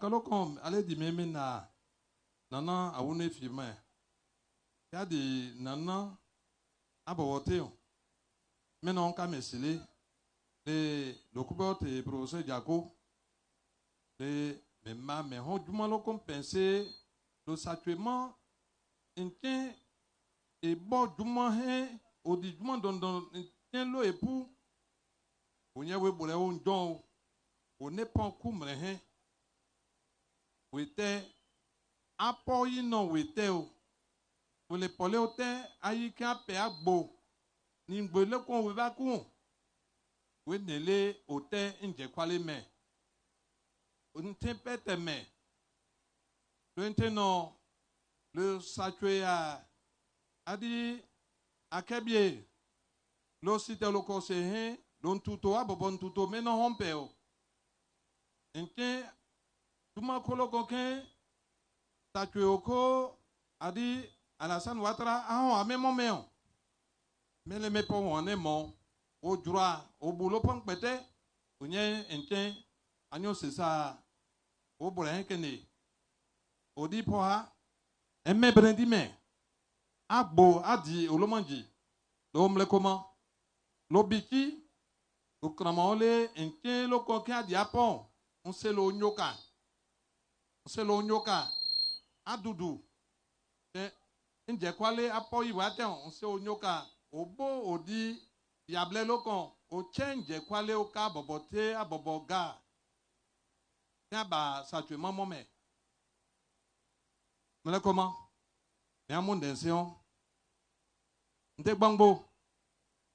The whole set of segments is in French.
kaloko ale di meme na nana awune firme ya di nana abawote mena on ka mesile le kubote professeur Diago le memma me ho duma lo compenser le satuement intien et bon duma he odi duma don intien lo epu onye we bole on don o ne pon kumre he wete apo yi no wete o le pole o te ayi ka pe agbo ni ngbo le kon we ba ku we nele o te nje kwale me o nte pete me le nte no le satue a adi akebie lo site lo ko se he lo ntuto abobo ntuto me no hompe o nte tuma kolo koke satue oko adi Alassane Ouattara ahon amemo meo mele me po won mo o jura o bulo pon pete onye nte anyo sesa o bole henkene odi po ha emme brendi me agbo adi olomanji lo mle koma lo biki o kramole nte lo koke adi apon on se lo nyoka adudu nje kwale apo iwate on se onyoka obo odi yable lokon o change kwale o ka bobote aboboga yaba satuement mome mele comment ya mondension nte gbangbo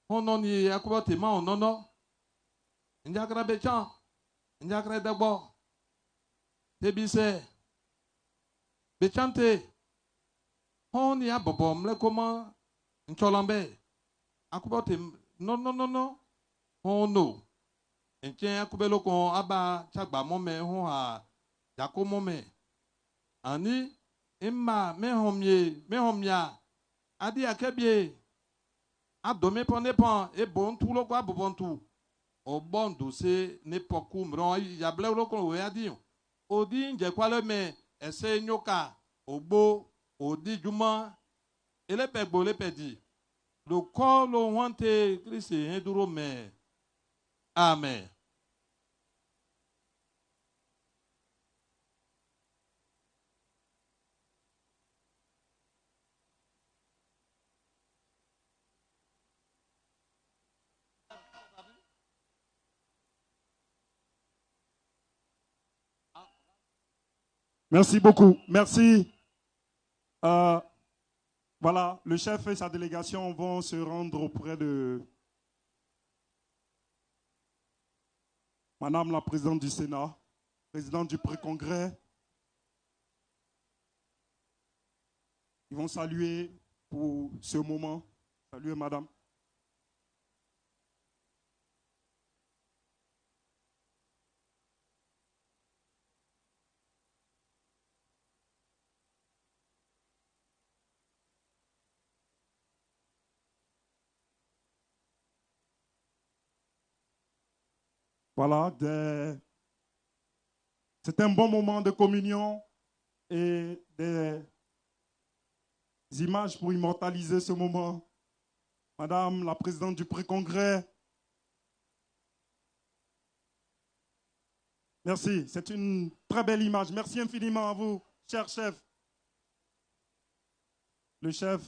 hono ni akubote ma onono njakra bechan njakra dagbo tebise bechante hon ya bobo mle koma ncholambe akubote no hono enche akubelo kon aba chagba mome ho ha yako mome ani imma mehomya adi akebie adome pon e bon tu lo kwa bobontu o bondu se ne poku mro yable lo kon we adi odi nje kwale me ese nyoka ogbo odi juma elepegbo lepedi lo ko lo wante Christ heduro me amen. Merci beaucoup. Merci. Voilà, le chef et sa délégation vont se rendre auprès de Madame la présidente du Sénat, présidente du pré-congrès. Ils vont saluer pour ce moment. Saluez Madame. Voilà, c'est un bon moment de communion et des images pour immortaliser ce moment. Madame la présidente du pré-congrès, merci, c'est une très belle image. Merci infiniment à vous, cher chef. Le chef,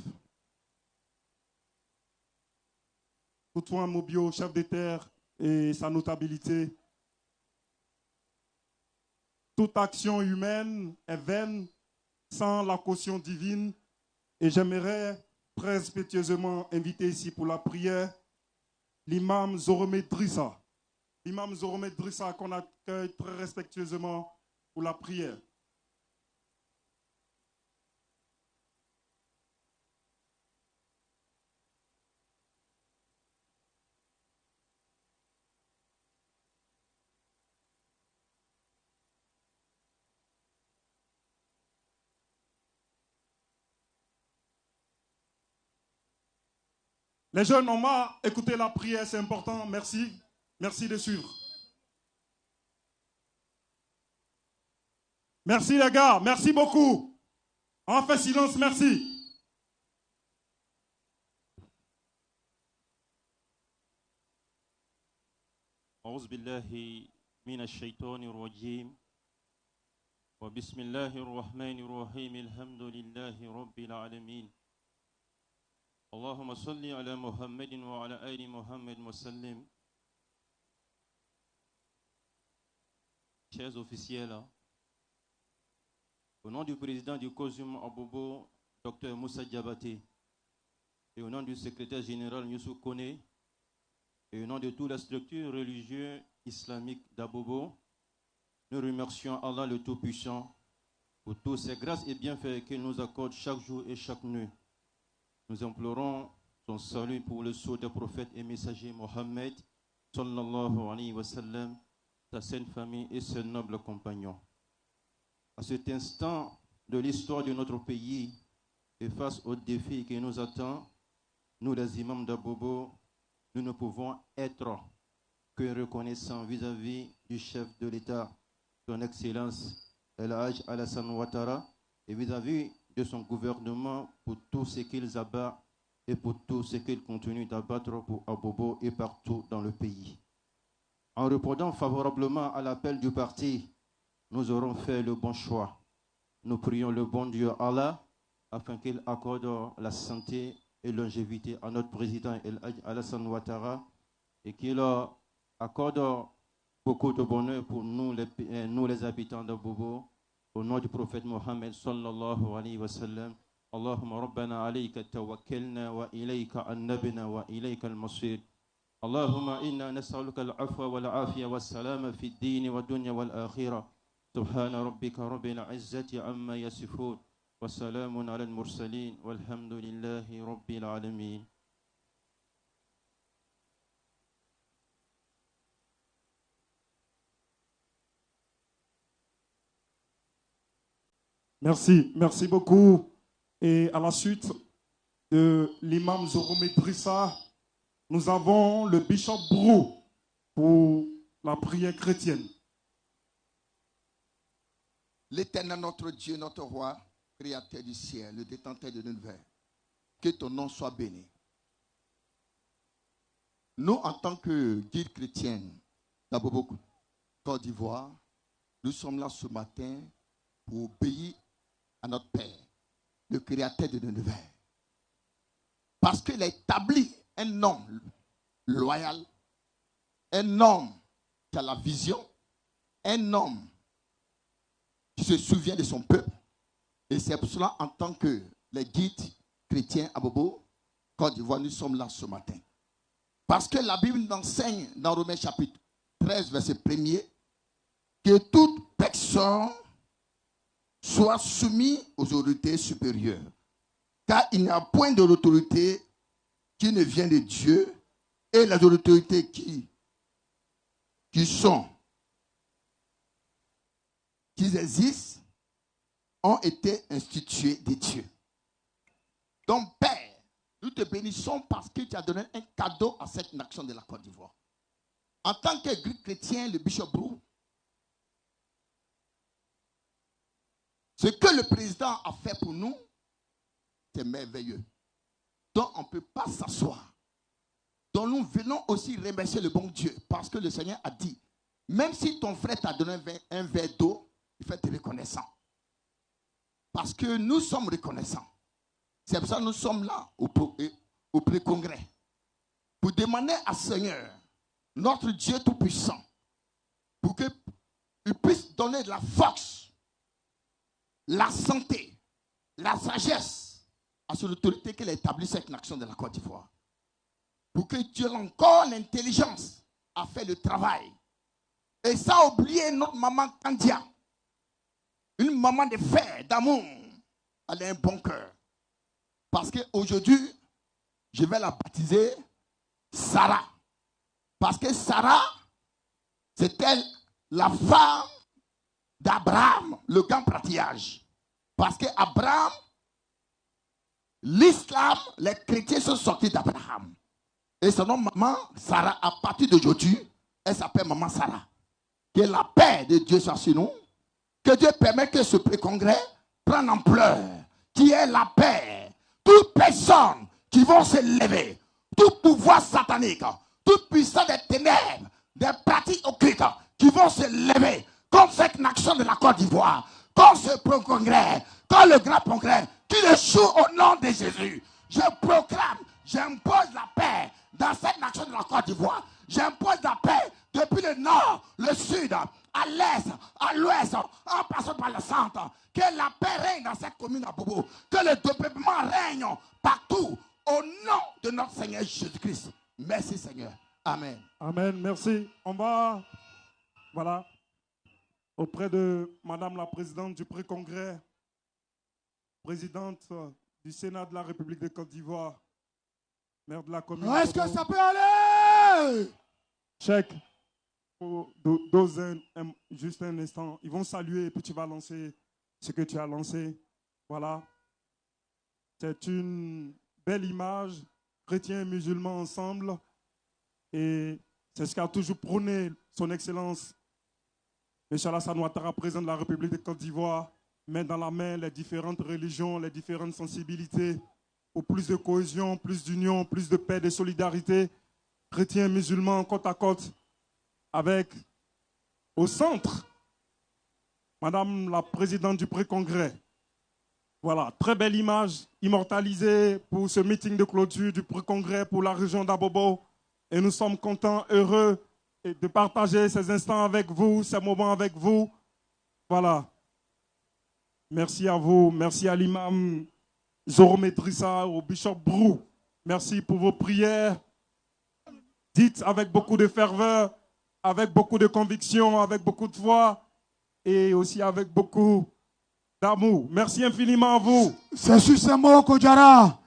Antoine Mobio, chef des terres, et sa notabilité. Toute action humaine est vaine sans la caution divine. Et j'aimerais très respectueusement inviter ici pour la prière l'imam Zorome Drissa. L'imam Zorome Drissa qu'on accueille très respectueusement pour la prière. Les jeunes, on va écouter la prière, c'est important. Merci. Merci de suivre. Merci les gars, merci beaucoup. On fait silence, merci. أعوذ بالله من الشيطان الرجيم وبسم الله الرحمن الرحيم الحمد لله رب العالمين اللهم صل على محمد وعلى آل محمد وسلم. Chers officiels, au nom du président du COSUM Abobo, Dr Moussa Diabaté, et au nom du secrétaire général Youssou Kone, et au nom de toutes les structures religieuses islamiques d'Abobo, nous remercions Allah le Tout-Puissant pour tous ces grâces et bienfaits qu'il nous accorde chaque jour et chaque nuit. Nous implorons son salut pour le sceau des prophètes et messagers Mohammed, sallallahu alayhi wa sallam, sa sainte famille et ses nobles compagnons. À cet instant de l'histoire de notre pays et face aux défis qui nous attendent, nous les imams d'Abobo, nous ne pouvons être que reconnaissants vis-à-vis du chef de l'État, son Excellence El Hadj Alassane Ouattara, et vis-à-vis de son gouvernement pour tout ce qu'ils abattent et pour tout ce qu'ils continuent d'abattre pour Abobo et partout dans le pays. En répondant favorablement à l'appel du parti, nous aurons fait le bon choix. Nous prions le bon Dieu Allah afin qu'il accorde la santé et longévité à notre président El Hadj Alassane Ouattara et qu'il accorde beaucoup de bonheur pour nous les habitants d'Abobo. Au nom du prophète Mohammed sallallahu alayhi wa sallam. Allahumma rabbana alayka tawakkalna wa ilayka annabna wa ilayka al-masir. Allahumma inna nas'aluka al-afwa wal afiya was salama fi ad-din wa dunya wal akhirah. Subhana rabbika rabbil izzati amma yasifun. Wa salamun ala al-mursalin walhamdulillahi rabbil alamin. Merci, merci beaucoup. Et à la suite de l'imam Zoromé Drissa, nous avons le bishop Brou pour la prière chrétienne. L'Éternel, notre Dieu, notre roi, créateur du ciel, le détenteur de l'univers, que ton nom soit béni. Nous, en tant que guide chrétienne d'Abobo, Côte d'Ivoire, nous sommes là ce matin pour obéir à notre Père, le créateur de l'univers. Parce qu'il a établi un homme loyal, un homme qui a la vision, un homme qui se souvient de son peuple. Et c'est pour cela, en tant que les guides chrétiens à Bobo, Côte d'Ivoire, nous sommes là ce matin. Parce que la Bible nous enseigne dans Romains chapitre 13, verset 1er, que toute personne soit soumise aux autorités supérieures. Car il n'y a point de l'autorité qui ne vient de Dieu, et les autorités qui existent ont été instituées de Dieu. Donc, Père, nous te bénissons parce que tu as donné un cadeau à cette nation de la Côte d'Ivoire. En tant que chrétien, le bishop Brou, ce que le président a fait pour nous, c'est merveilleux. Donc, on ne peut pas s'asseoir. Donc, nous venons aussi remercier le bon Dieu parce que le Seigneur a dit, même si ton frère t'a donné un verre d'eau, il faut être reconnaissant. Parce que nous sommes reconnaissants. C'est pour ça que nous sommes là au pré-congrès pour demander à Seigneur, notre Dieu Tout-Puissant, pour qu'il puisse donner de la force, la santé, la sagesse à son autorité qu'il a établie cette nation de la Côte d'Ivoire. Pour que Dieu ait encore l'intelligence à faire le travail. Et sans oublier notre maman Kandia, une maman de fer, d'amour. Elle a un bon cœur. Parce qu'aujourd'hui, je vais la baptiser Sarah. Parce que Sarah, c'était la femme d'Abraham, le grand patriarche. Parce qu'Abraham, l'islam, les chrétiens sont sortis d'Abraham. Et son nom, maman Sarah, à partir d'aujourd'hui, elle s'appelle maman Sarah. Que la paix de Dieu soit sur nous. Que Dieu permette que ce congrès prenne ampleur, qui est la paix. Toute personne qui vont se lever, tout pouvoir satanique, toute puissance des ténèbres, des pratiques occultes qui vont se lever contre cette nation de la Côte d'Ivoire, contre ce congrès, contre le grand congrès, qui échoue au nom de Jésus. Je proclame, j'impose la paix dans cette nation de la Côte d'Ivoire. J'impose la paix depuis le nord, le sud, à l'est, à l'ouest, en passant par le centre. Que la paix règne dans cette commune à Bobo. Que le développement règne partout au nom de notre Seigneur Jésus-Christ. Merci Seigneur. Amen. Amen, merci. On va, voilà, auprès de Madame la Présidente du Pré-Congrès, Présidente du Sénat de la République de Côte d'Ivoire, maire de la commune. Est-ce que ça peut aller? Check. Juste un instant. Ils vont saluer et puis tu vas lancer ce que tu as lancé. Voilà. C'est une belle image. Chrétiens et musulmans ensemble. Et c'est ce qu'a toujours prôné son Excellence, M. Alassane Ouattara, président de la République de Côte d'Ivoire, main dans la main les différentes religions, les différentes sensibilités, pour plus de cohésion, plus d'union, plus de paix, de solidarité, chrétiens et musulmans côte à côte, avec au centre, Madame la Présidente du Pré-Congrès. Voilà, très belle image immortalisée pour ce meeting de clôture du Pré-Congrès pour la région d'Abobo. Et nous sommes contents, heureux de partager ces instants avec vous, ces moments avec vous. Voilà. Merci à vous, merci à l'imam Zoro Medrissa, au bishop Brou. Merci pour vos prières. Dites avec beaucoup de ferveur, avec beaucoup de conviction, avec beaucoup de foi et aussi avec beaucoup d'amour. Merci infiniment à vous. C'est sur ces mots, Kodjara.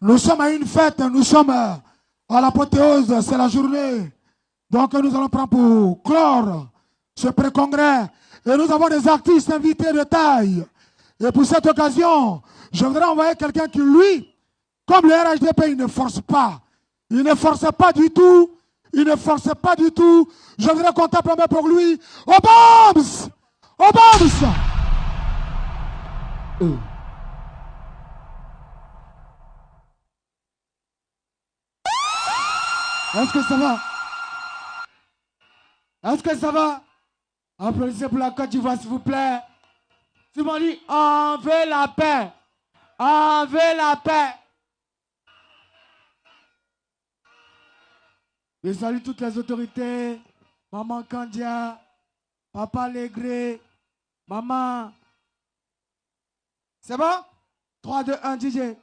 Nous sommes à une fête, nous sommes à l'apothéose, c'est la journée. Donc nous allons prendre pour clore ce pré-congrès. Et nous avons des artistes invités de taille. Et pour cette occasion, je voudrais envoyer quelqu'un qui, lui, comme le RHDP, il ne force pas. Il ne force pas du tout. Il ne force pas du tout. Je voudrais qu'on tape la main pour lui. Obams! Obams! Est-ce que ça va? Est-ce que ça va? Applaudissez pour la Côte d'Ivoire, s'il vous plaît. Tu m'as dit, on veut la paix. On veut la paix. Je salue toutes les autorités. Maman Kandia, Papa Légré, Maman. C'est bon? 3, 2, 1, DJ.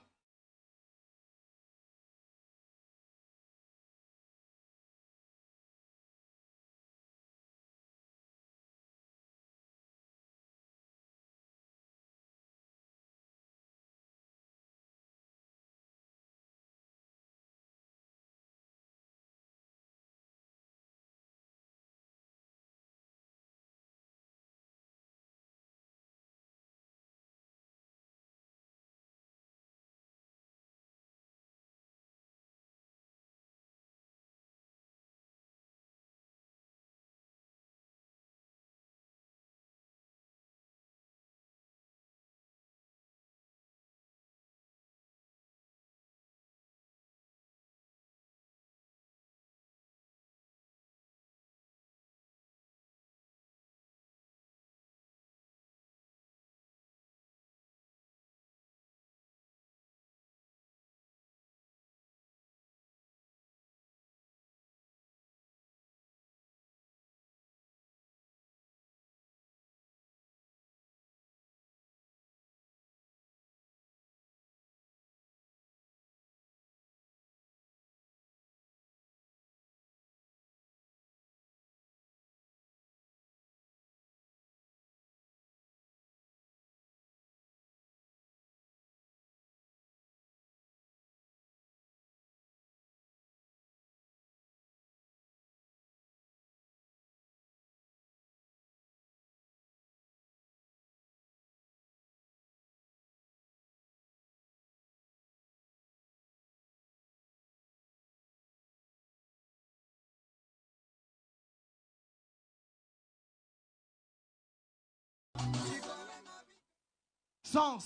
100.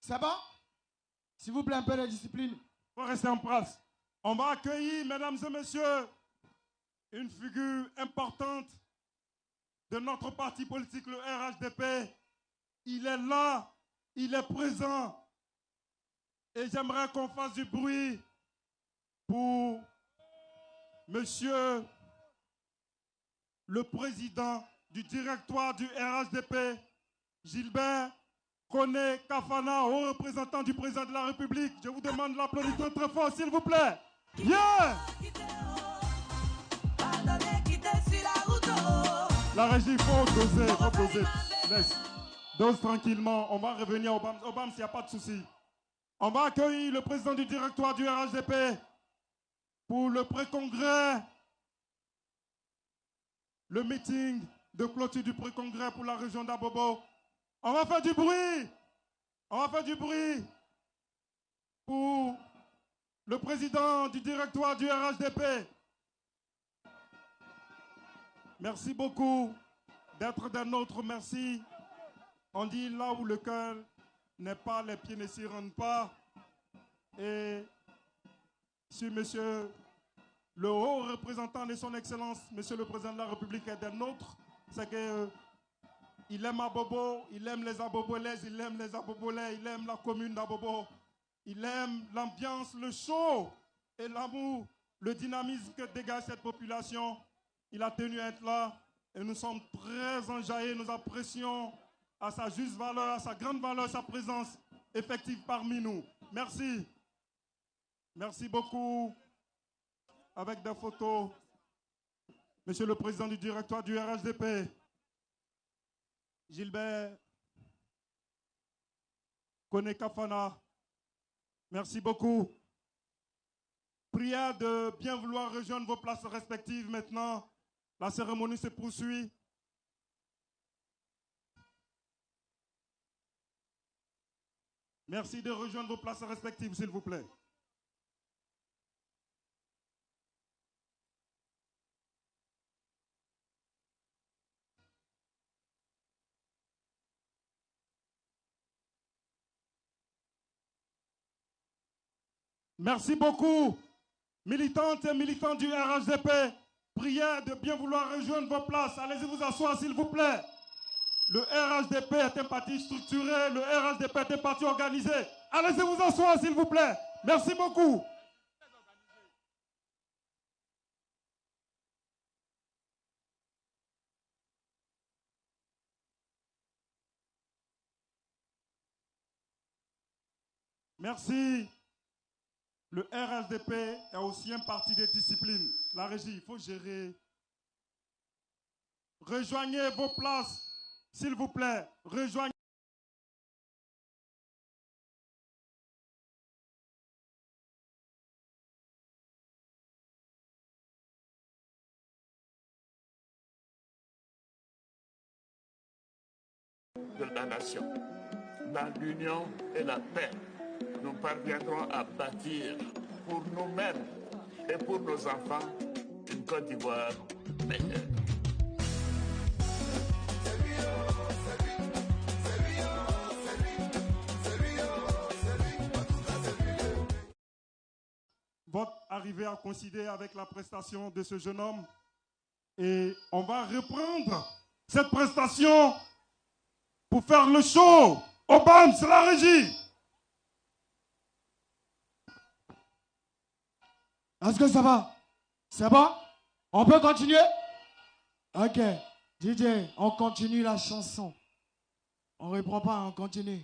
C'est bon? S'il vous plaît, un peu de discipline. Il faut rester en place. On va accueillir, mesdames et messieurs, une figure importante de notre parti politique, le RHDP. Il est là, il est présent. Et j'aimerais qu'on fasse du bruit pour monsieur le président du directoire du RHDP, Gilbert Koné Kafana, haut représentant du président de la République. Je vous demande l'applaudissement très fort, s'il vous plaît. Yeah! La régie, il faut doser. Laisse. Dose tranquillement. On va revenir au BAMS, il n'y a pas de souci. On va accueillir le président du directoire du RHDP pour le pré-congrès, le meeting de clôture du pré-congrès pour la région d'Abobo. On va faire du bruit. Pour le président du directoire du RHDP. Merci beaucoup d'être des nôtres. Merci. On dit là où le cœur n'est pas, les pieds ne s'y rendent pas. Et si monsieur le haut représentant de son excellence, monsieur le président de la République est des nôtres, c'est que il aime Abobo, il aime les Abobolais, il aime la commune d'Abobo, il aime l'ambiance, le show et l'amour, le dynamisme que dégage cette population. Il a tenu à être là et nous sommes très enjaillés, nous apprécions à sa juste valeur, à sa grande valeur, sa présence effective parmi nous. Merci. Merci beaucoup. Avec des photos, monsieur le président du directoire du RHDP, Gilbert Koné Kafana, merci beaucoup. Prière de bien vouloir rejoindre vos places respectives maintenant. La cérémonie se poursuit. Merci de rejoindre vos places respectives, s'il vous plaît. Merci beaucoup, militantes et militants du RHDP. Prière de bien vouloir rejoindre vos places. Allez-y vous asseoir, s'il vous plaît. Le RHDP est un parti structuré, le RHDP est un parti organisé. Allez-y vous asseoir, s'il vous plaît. Merci beaucoup. Merci. Le RHDP est aussi un parti de discipline. La régie, il faut gérer. Rejoignez vos places, s'il vous plaît. Rejoignez. De la nation. Dans l'union et la paix, nous parviendrons à bâtir pour nous-mêmes et pour nos enfants une Côte d'Ivoire meilleure. Votre arrivée a coïncidé avec la prestation de ce jeune homme et on va reprendre cette prestation pour faire le show. Au BAM, c'est la régie. Est-ce que ça va? C'est bon? On peut continuer? Ok. DJ, on continue la chanson. On reprend pas, on continue.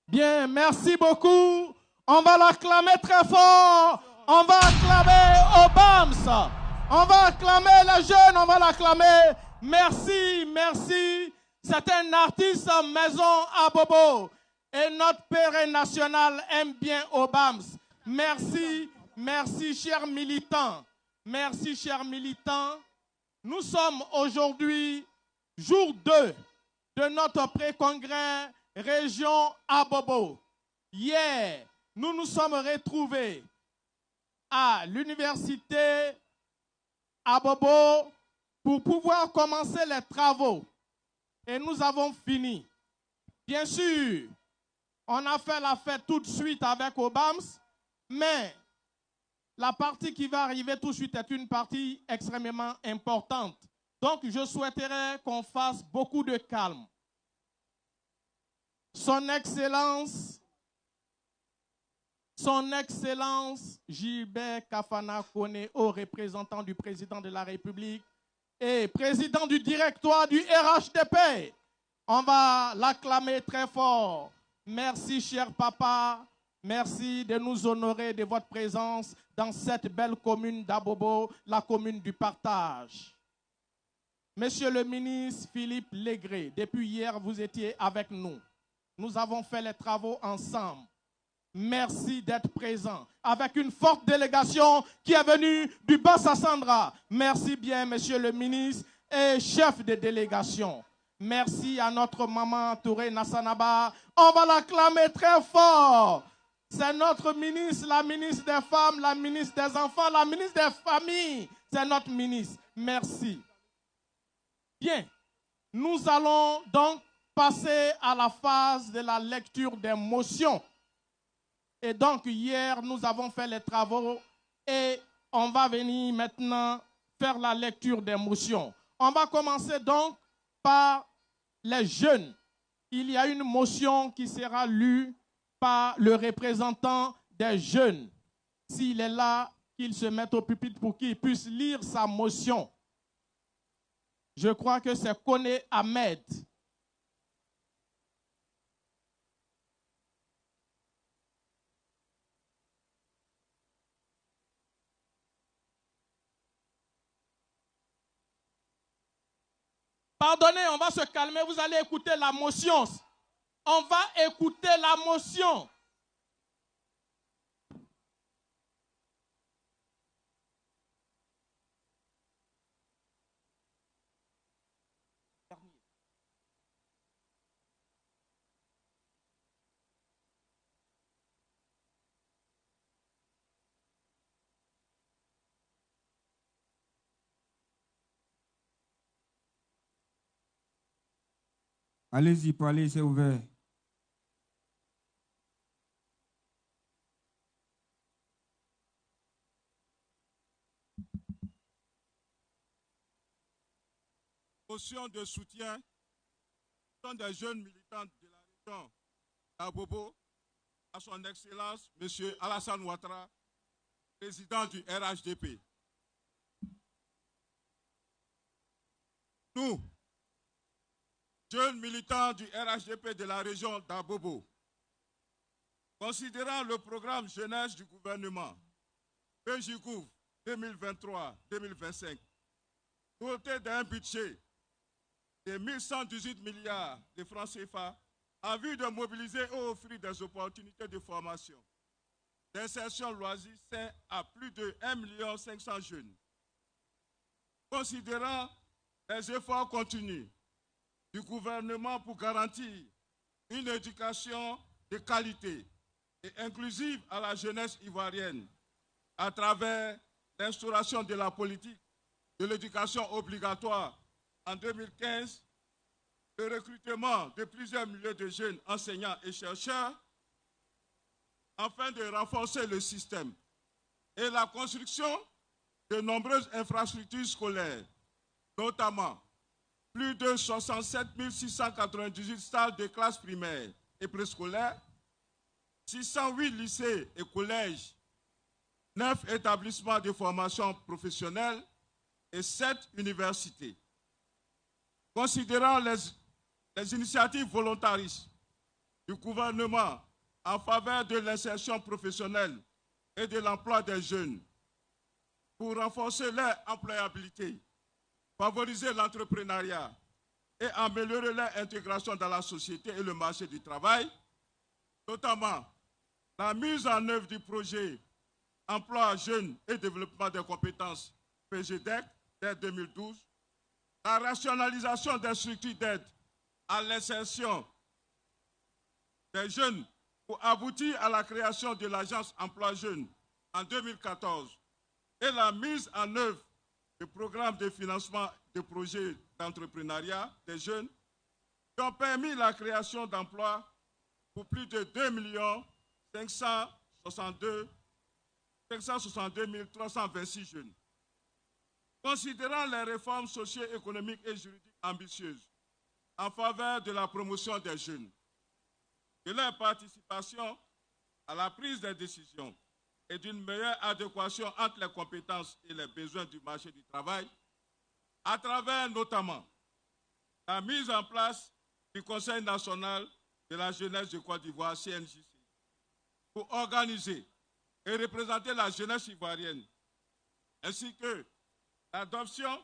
Bien, merci beaucoup. On va l'acclamer très fort. On va acclamer Obams. On va acclamer les jeunes, on va l'acclamer. Merci, merci. C'est un artiste maison à Bobo. Et notre père national aime bien Obams. Merci, merci, chers militants. Merci, chers militants. Nous sommes aujourd'hui, jour 2 de notre pré-congrès région Abobo. Hier, nous nous sommes retrouvés à l'université Abobo pour pouvoir commencer les travaux. Et nous avons fini. Bien sûr, on a fait la fête tout de suite avec Obams, mais la partie qui va arriver tout de suite est une partie extrêmement importante. Donc, je souhaiterais qu'on fasse beaucoup de calme. Son Excellence Gilbert Kafana Kone, haut représentant du président de la République et président du directoire du RHDP. On va l'acclamer très fort. Merci, cher papa. Merci de nous honorer de votre présence dans cette belle commune d'Abobo, la commune du partage. Monsieur le ministre Philippe Légré, depuis hier, vous étiez avec nous. Nous avons fait les travaux ensemble. Merci d'être présent avec une forte délégation qui est venue du Bas-Sassandra. Merci bien, monsieur le ministre et chef de délégation. Merci à notre maman Touré Nassanaba. On va l'acclamer très fort. C'est notre ministre, la ministre des femmes, la ministre des enfants, la ministre des familles. C'est notre ministre. Merci. Bien, nous allons donc passer à la phase de la lecture des motions. Et donc, hier, nous avons fait les travaux et on va venir maintenant faire la lecture des motions. On va commencer donc par les jeunes. Il y a une motion qui sera lue par le représentant des jeunes. S'il est là, qu'il se mette au pupitre pour qu'il puisse lire sa motion. Je crois que c'est Kone Ahmed. Pardonnez, on va se calmer, vous allez écouter la motion. On va écouter la motion. Allez-y, pour aller, c'est ouvert. Motion de soutien sont des jeunes militants de la région d'Abobo à son Excellence, M. Alassane Ouattara, président du RHDP. Nous, jeunes militants du RHDP de la région d'Abobo, considérant le programme jeunesse du gouvernement PJGouv 2023-2025, doté d'un budget de 1118 milliards de francs CFA en vue de mobiliser et offrir des opportunités de formation, d'insertion loisir sain à plus de 1 500 000 jeunes. Considérant les efforts continus du gouvernement pour garantir une éducation de qualité et inclusive à la jeunesse ivoirienne à travers l'instauration de la politique de l'éducation obligatoire en 2015, le recrutement de plusieurs milliers de jeunes enseignants et chercheurs afin de renforcer le système et la construction de nombreuses infrastructures scolaires, notamment plus de 67 698 salles de classes primaires et préscolaires, 608 lycées et collèges, 9 établissements de formation professionnelle et 7 universités. Considérant les initiatives volontaristes du gouvernement en faveur de l'insertion professionnelle et de l'emploi des jeunes pour renforcer leur employabilité, favoriser l'entrepreneuriat et améliorer leur intégration dans la société et le marché du travail, notamment la mise en œuvre du projet Emploi jeunes et développement des compétences PGDEC dès 2012, la rationalisation des structures d'aide à l'insertion des jeunes pour aboutir à la création de l'agence Emploi Jeunes en 2014 et la mise en œuvre de programmes de financement de projets d'entrepreneuriat des jeunes qui ont permis la création d'emplois pour plus de 2 562 326 jeunes. Considérant les réformes socio-économiques et juridiques ambitieuses en faveur de la promotion des jeunes, de leur participation à la prise des décisions et d'une meilleure adéquation entre les compétences et les besoins du marché du travail, à travers notamment la mise en place du Conseil national de la jeunesse de Côte d'Ivoire, CNJC, pour organiser et représenter la jeunesse ivoirienne, ainsi que l'adoption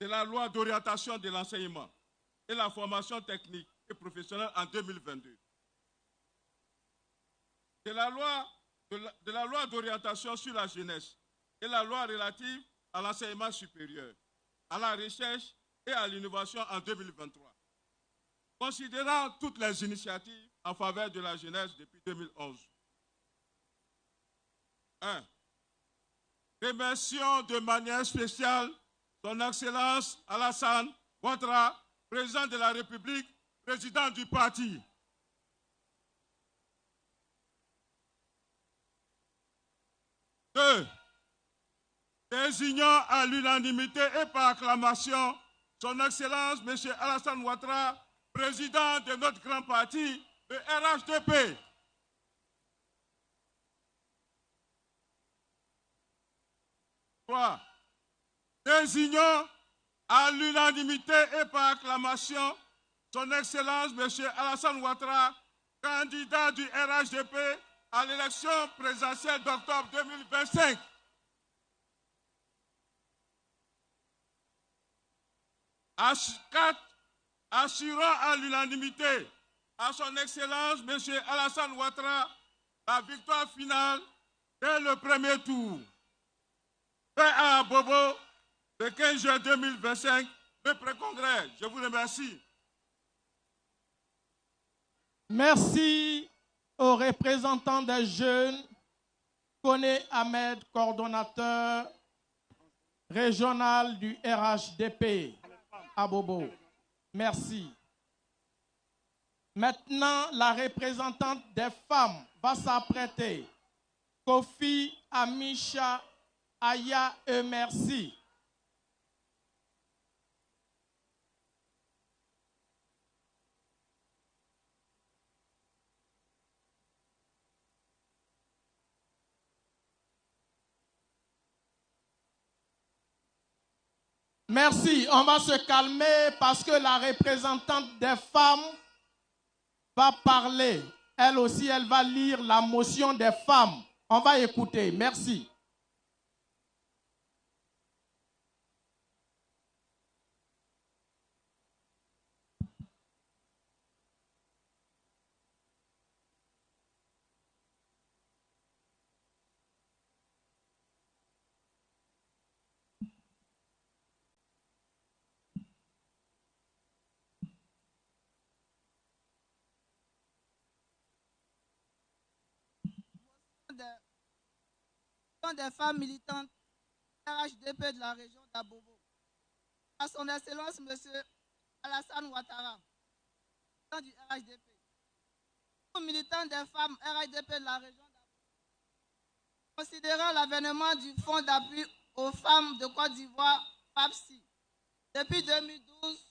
de la loi d'orientation de l'enseignement et la formation technique et professionnelle en 2022. De la loi d'orientation sur la jeunesse et la loi relative à l'enseignement supérieur, à la recherche et à l'innovation en 2023. Considérant toutes les initiatives en faveur de la jeunesse depuis 2011. 1. Remercions de manière spéciale son Excellence Alassane Ouattara, président de la République, président du parti. 2. Désignant à l'unanimité et par acclamation son Excellence M. Alassane Ouattara, président de notre grand parti, le RHDP. 3. Désignant à l'unanimité et par acclamation son Excellence M. Alassane Ouattara, candidat du RHDP à l'élection présidentielle d'octobre 2025. 4. Assurant à l'unanimité à son Excellence M. Alassane Ouattara la victoire finale dès le premier tour. Paix à Bobo, le 15 juin 2025, le pré-congrès. Je vous remercie. Merci aux représentants des jeunes, Koné Ahmed, coordonnateur régional du RHDP à Bobo. Merci. Maintenant, la représentante des femmes va s'apprêter. Kofi Amisha Aya et merci. Merci. On va se calmer parce que la représentante des femmes va parler. Elle aussi, elle va lire la motion des femmes. On va écouter. Merci. Des femmes militantes RHDP de la région d'Abobo. À son Excellence, M. Alassane Ouattara, président du RHDP. Aux militants des femmes RHDP de la région d'Abobo, considérant l'avènement du Fonds d'appui aux femmes de Côte d'Ivoire, FAPSI, depuis 2012,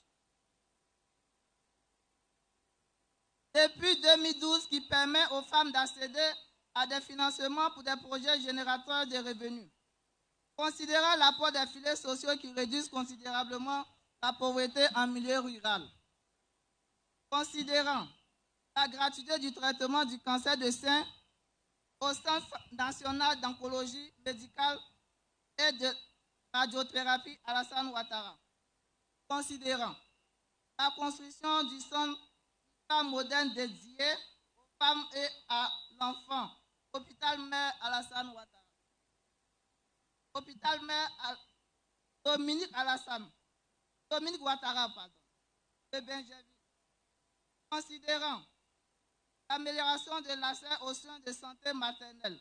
qui permet aux femmes d'accéder à des financements pour des projets générateurs de revenus. Considérant l'apport des filets sociaux qui réduisent considérablement la pauvreté en milieu rural. Considérant la gratuité du traitement du cancer de sein au Centre national d'oncologie médicale et de radiothérapie Alassane Ouattara. Considérant la construction du centre moderne dédié aux femmes et à l'enfant, hôpital Mère Alassane Ouattara. Hôpital Mère Dominique Ouattara, de Benjerville. Considérant l'amélioration de l'accès aux soins de santé maternelle.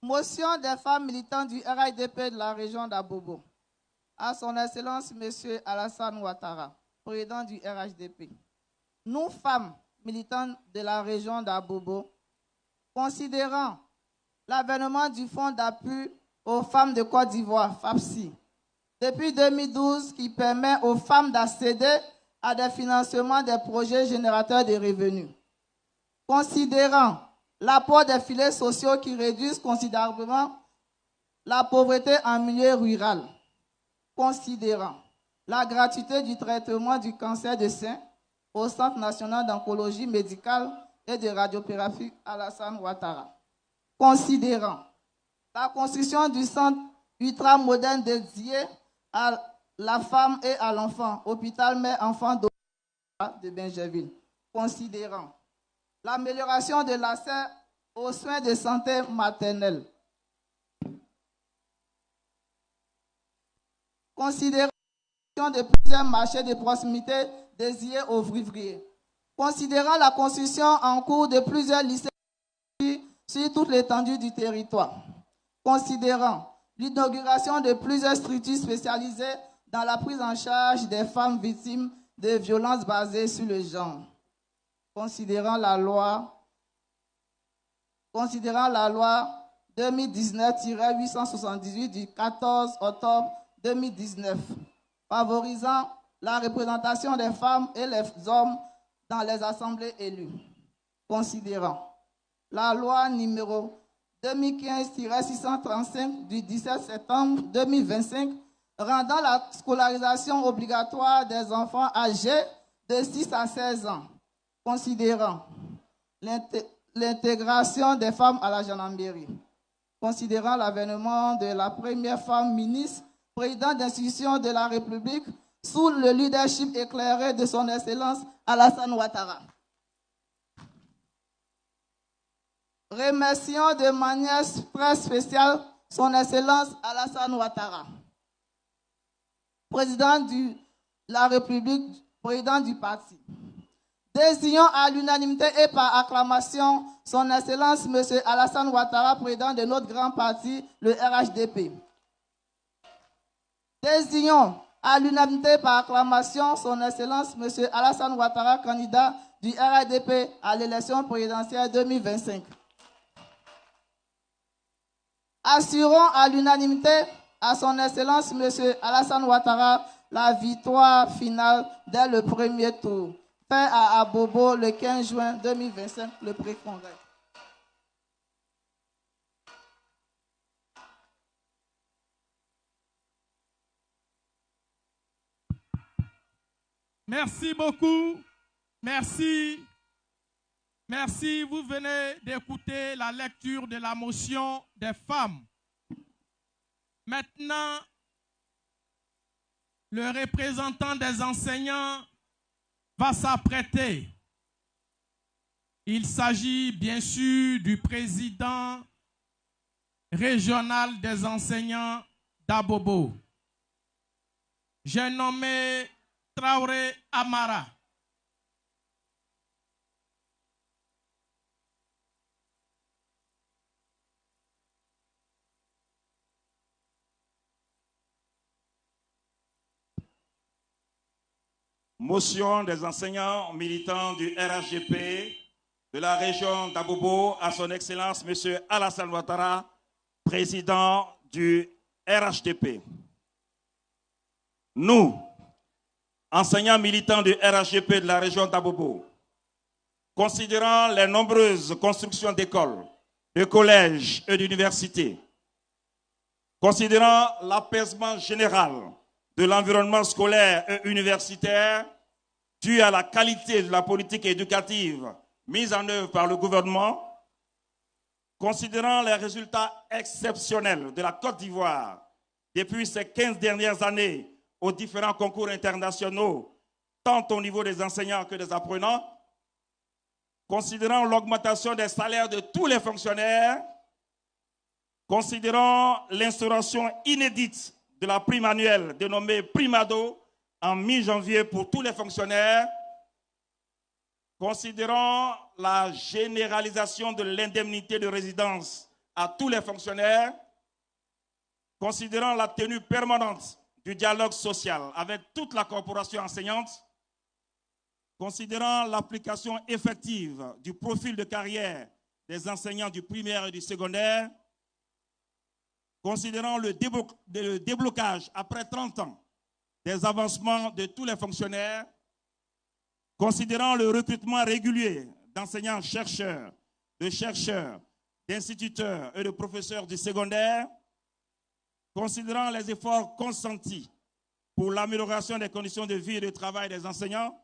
Motion des femmes militantes du RIDP de la région d'Abobo. À son Excellence, M. Alassane Ouattara, président du RHDP. Nous, femmes militantes de la région d'Abobo, considérant l'avènement du Fonds d'appui aux femmes de Côte d'Ivoire, FAPSI, depuis 2012, qui permet aux femmes d'accéder à des financements des projets générateurs de revenus. Considérant l'apport des filets sociaux qui réduisent considérablement la pauvreté en milieu rural. Considérant la gratuité du traitement du cancer de sein au Centre national d'oncologie médicale et de radiothérapie Alassane Ouattara. Considérant la construction du centre ultramoderne dédié à la femme et à l'enfant, hôpital Mère Enfant de Benjerville. Considérant l'amélioration de l'accès aux soins de santé maternelle. Considérant de plusieurs marchés de proximité dédiés aux vivriers. Considérant la construction en cours de plusieurs lycées sur toute l'étendue du territoire. Considérant l'inauguration de plusieurs structures spécialisées dans la prise en charge des femmes victimes de violences basées sur le genre. Considérant la loi 2019-878 du 14 octobre 2019, favorisant la représentation des femmes et les hommes dans les assemblées élues. Considérant la loi numéro 2015-635 du 17 septembre 2025, rendant la scolarisation obligatoire des enfants âgés de 6 à 16 ans. Considérant l'intégration des femmes à la gendarmerie. Considérant l'avènement de la première femme ministre, présidente d'institution de la République, sous le leadership éclairé de son Excellence Alassane Ouattara. Remercions de manière très spéciale son Excellence Alassane Ouattara, président de la République, président du parti. Désignons à l'unanimité et par acclamation son Excellence M. Alassane Ouattara, président de notre grand parti, le RHDP. Désignons à l'unanimité par acclamation son Excellence M. Alassane Ouattara, candidat du RHDP à l'élection présidentielle 2025. Assurons à l'unanimité à son Excellence M. Alassane Ouattara la victoire finale dès le premier tour, fait à Abobo le 15 juin 2025, le pré-congrès. Merci beaucoup. Merci. Merci. Vous venez d'écouter la lecture de la motion des femmes. Maintenant, le représentant des enseignants va s'apprêter. Il s'agit bien sûr du président régional des enseignants d'Abobo. J'ai nommé Traoré Amara. Motion des enseignants militants du RHDP de la région d'Abobo à son Excellence M. Alassane Ouattara, président du RHDP. Nous, enseignants militants du RHDP de la région d'Abobo, considérant les nombreuses constructions d'écoles, de collèges et d'universités, considérant l'apaisement général de l'environnement scolaire et universitaire dû à la qualité de la politique éducative mise en œuvre par le gouvernement, considérant les résultats exceptionnels de la Côte d'Ivoire depuis ces 15 dernières années aux différents concours internationaux, tant au niveau des enseignants que des apprenants, considérant l'augmentation des salaires de tous les fonctionnaires, considérant l'instauration inédite de la prime annuelle dénommée Primado en mi-janvier pour tous les fonctionnaires, considérant la généralisation de l'indemnité de résidence à tous les fonctionnaires, considérant la tenue permanente du dialogue social avec toute la corporation enseignante, considérant l'application effective du profil de carrière des enseignants du primaire et du secondaire, considérant le déblocage après 30 ans des avancements de tous les fonctionnaires, considérant le recrutement régulier d'enseignants-chercheurs, de chercheurs, d'instituteurs et de professeurs du secondaire, considérant les efforts consentis pour l'amélioration des conditions de vie et de travail des enseignants,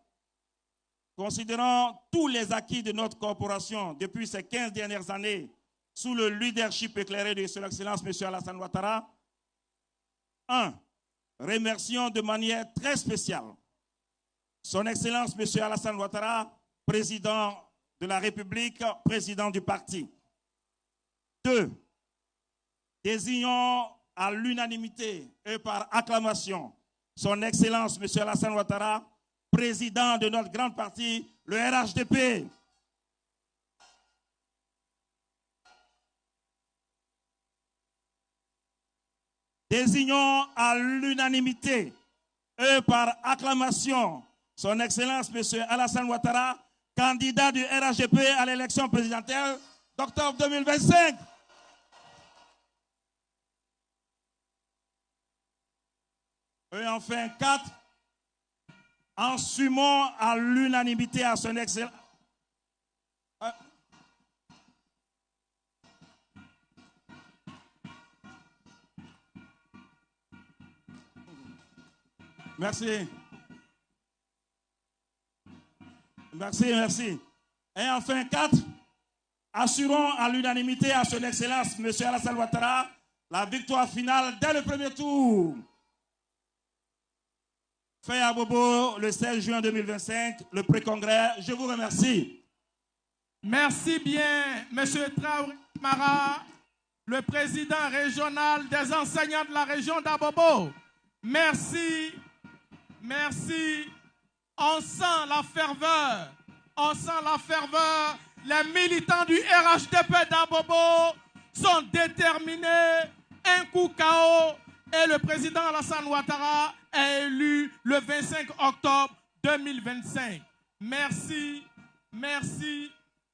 considérant tous les acquis de notre corporation depuis ces 15 dernières années sous le leadership éclairé de Son Excellence M. Alassane Ouattara. 1. Remercions de manière très spéciale Son Excellence M. Alassane Ouattara, président de la République, président du parti. 2. Désignons à l'unanimité et par acclamation Son Excellence M. Alassane Ouattara, président de notre grand parti, le RHDP. Désignons à l'unanimité et par acclamation Son Excellence M. Alassane Ouattara, candidat du RHDP à l'élection présidentielle d'octobre 2025. Et enfin, 4. Assumons à l'unanimité à Son Excellence. Merci. Merci. Et enfin, 4. Assurons à l'unanimité à Son Excellence M. Alassane Ouattara la victoire finale dès le premier tour. Fait à Bobo le 16 juin 2025, le pré-congrès. Je vous remercie. Merci bien, M. Traoré Amara, le président régional des enseignants de la région d'Abobo. Merci. On sent la ferveur. Les militants du RHDP d'Abobo sont déterminés. Un coup KO. Et le président Alassane Ouattara est élu le 25 octobre 2025. Merci.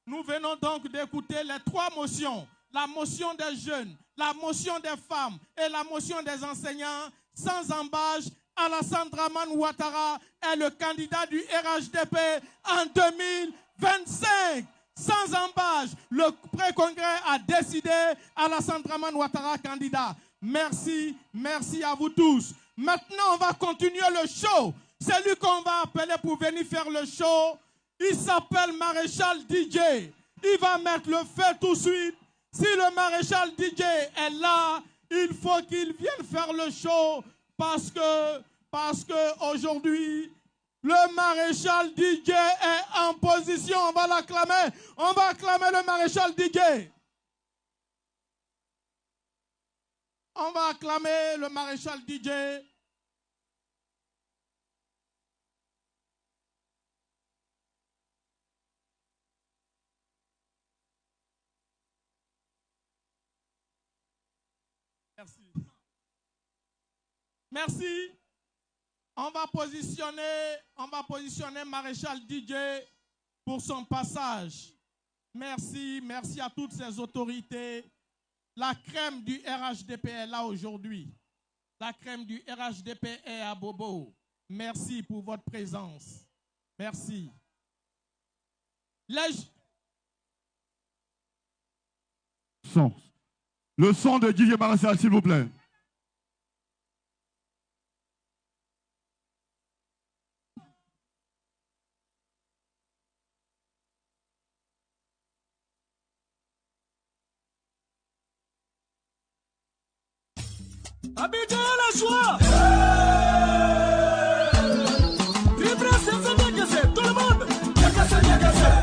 Nous venons donc d'écouter les 3 motions. La motion des jeunes, la motion des femmes et la motion des enseignants. Sans embâche, Alassane Dramane Ouattara est le candidat du RHDP en 2025. Sans embâche, le pré-congrès a décidé Alassane Dramane Ouattara candidat. Merci à vous tous. Maintenant, on va continuer le show. C'est lui qu'on va appeler pour venir faire le show. Il s'appelle Maréchal DJ. Il va mettre le feu tout de suite. Si le Maréchal DJ est là, il faut qu'il vienne faire le show parce que parce qu'aujourd'hui, le maréchal Didier est en position. On va l'acclamer. On va acclamer le maréchal Didier. On va acclamer le maréchal Didier. Merci. Merci. On va positionner Maréchal Didier pour son passage. Merci, merci à toutes ces autorités. La crème du RHDP est là aujourd'hui. La crème du RHDP est à Bobo. Merci pour votre présence. Merci. Le son de Didier Maréchal, s'il vous plaît. Habitez la joie. Vibrez, c'est tout le monde.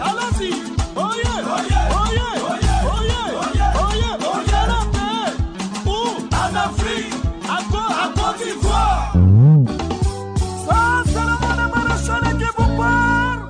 Allons-y. Oh yeah, oh yeah, oh yeah, oh yeah, oh yeah, oh yeah. On vient la paix. Où? En Afrique. À Côte d'Ivoire. Ça, c'est le monde maréchal qui vous parle.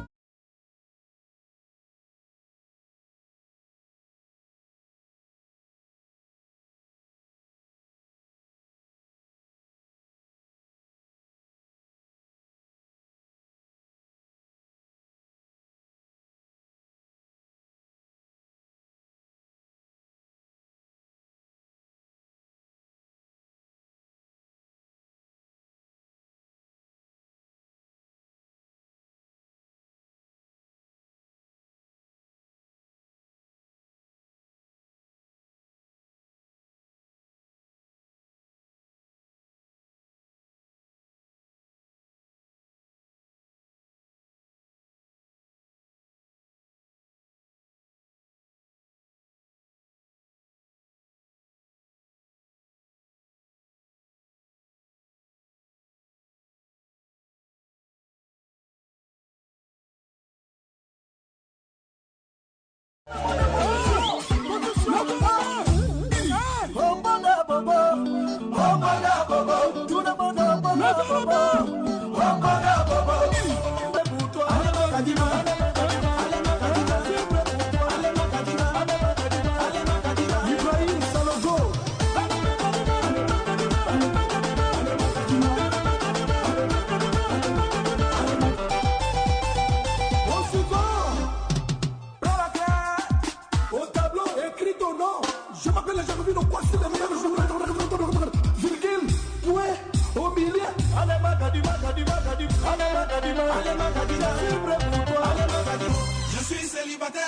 Je suis célibataire,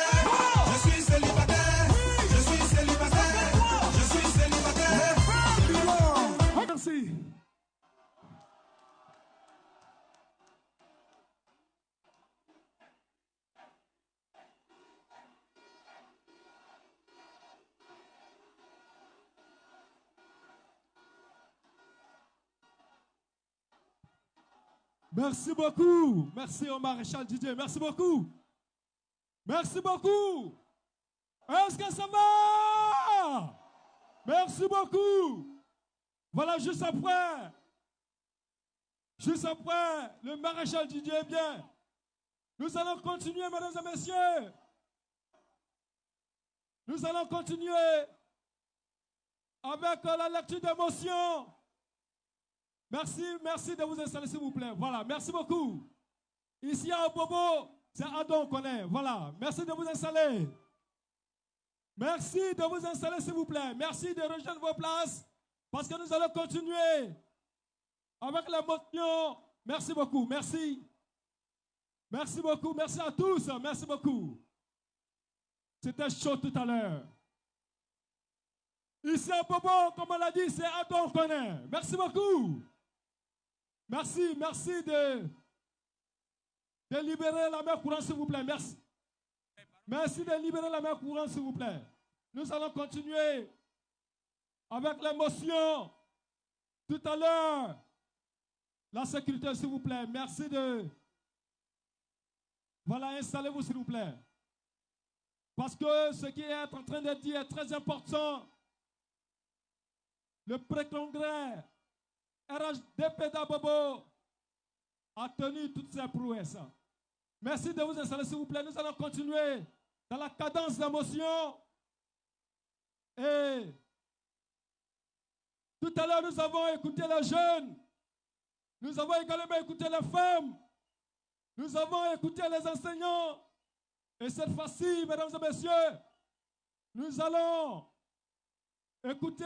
je suis célibataire, je suis célibataire, je suis célibataire. Merci. Merci beaucoup. Merci au maréchal Didier. Merci beaucoup. Merci beaucoup. Est-ce que ça va? Merci beaucoup. Voilà, juste après, le maréchal Didier est bien. Nous allons continuer, mesdames et messieurs. Nous allons continuer avec la lecture d'émotion. Merci de vous installer, s'il vous plaît. Voilà, merci beaucoup. Ici à Bobo, c'est Adon qu'on est. Voilà, merci de vous installer. Merci de vous installer, s'il vous plaît. Merci de rejoindre vos places parce que nous allons continuer avec l'émotion. Merci beaucoup, merci. Merci beaucoup, merci à tous. Merci beaucoup. C'était chaud tout à l'heure. Ici à Bobo, comme on l'a dit, c'est Adon qu'on est. Merci beaucoup. Merci de libérer la mer courante, s'il vous plaît. Merci. Merci de libérer la mer courante, s'il vous plaît. Nous allons continuer avec l'émotion. Tout à l'heure, La sécurité, s'il vous plaît. Merci de... Voilà, installez-vous, s'il vous plaît. Parce que ce qui est en train de dire est très important. Le pré-congrès RHDP d'Abobo a tenu toutes ses prouesses. Merci de vous installer, s'il vous plaît. Nous allons continuer dans la cadence d'émotion. Et tout à l'heure, nous avons écouté les jeunes. Nous avons également écouté les femmes. Nous avons écouté les enseignants. Et cette fois-ci, mesdames et messieurs, nous allons écouter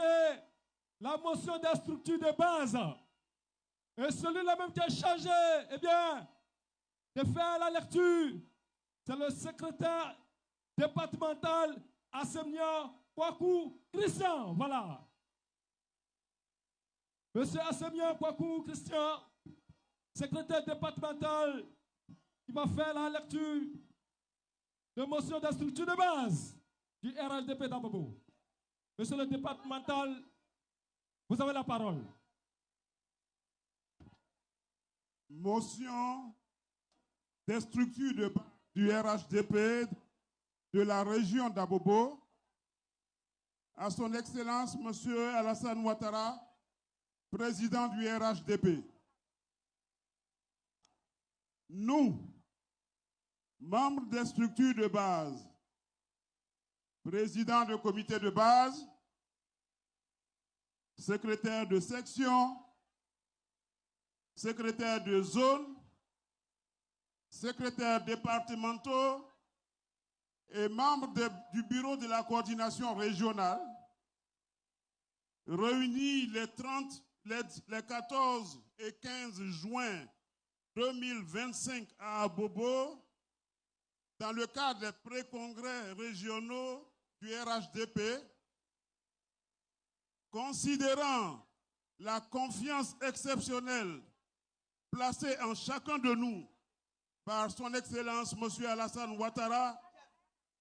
la motion des structures de base. Et celui-là même qui est chargé, eh bien, de faire la lecture, c'est le secrétaire départemental Assemia Kwaku Christian. Voilà. Monsieur Assemia Kwaku Christian, secrétaire départemental, qui va faire la lecture de motion de structure de base du RHDP d'Abobo. Monsieur le départemental, vous avez la parole. Motion des structures du RHDP de la région d'Abobo à son Excellence Monsieur Alassane Ouattara, président du RHDP. Nous, membres des structures de base, président de comité de base, secrétaire de section, secrétaire de zone, secrétaires départementaux et membres du bureau de la coordination régionale, réunis les 14 et 15 juin 2025 à Abobo, dans le cadre des pré-congrès régionaux du RHDP, considérant la confiance exceptionnelle placée en chacun de nous par son Excellence M. Alassane Ouattara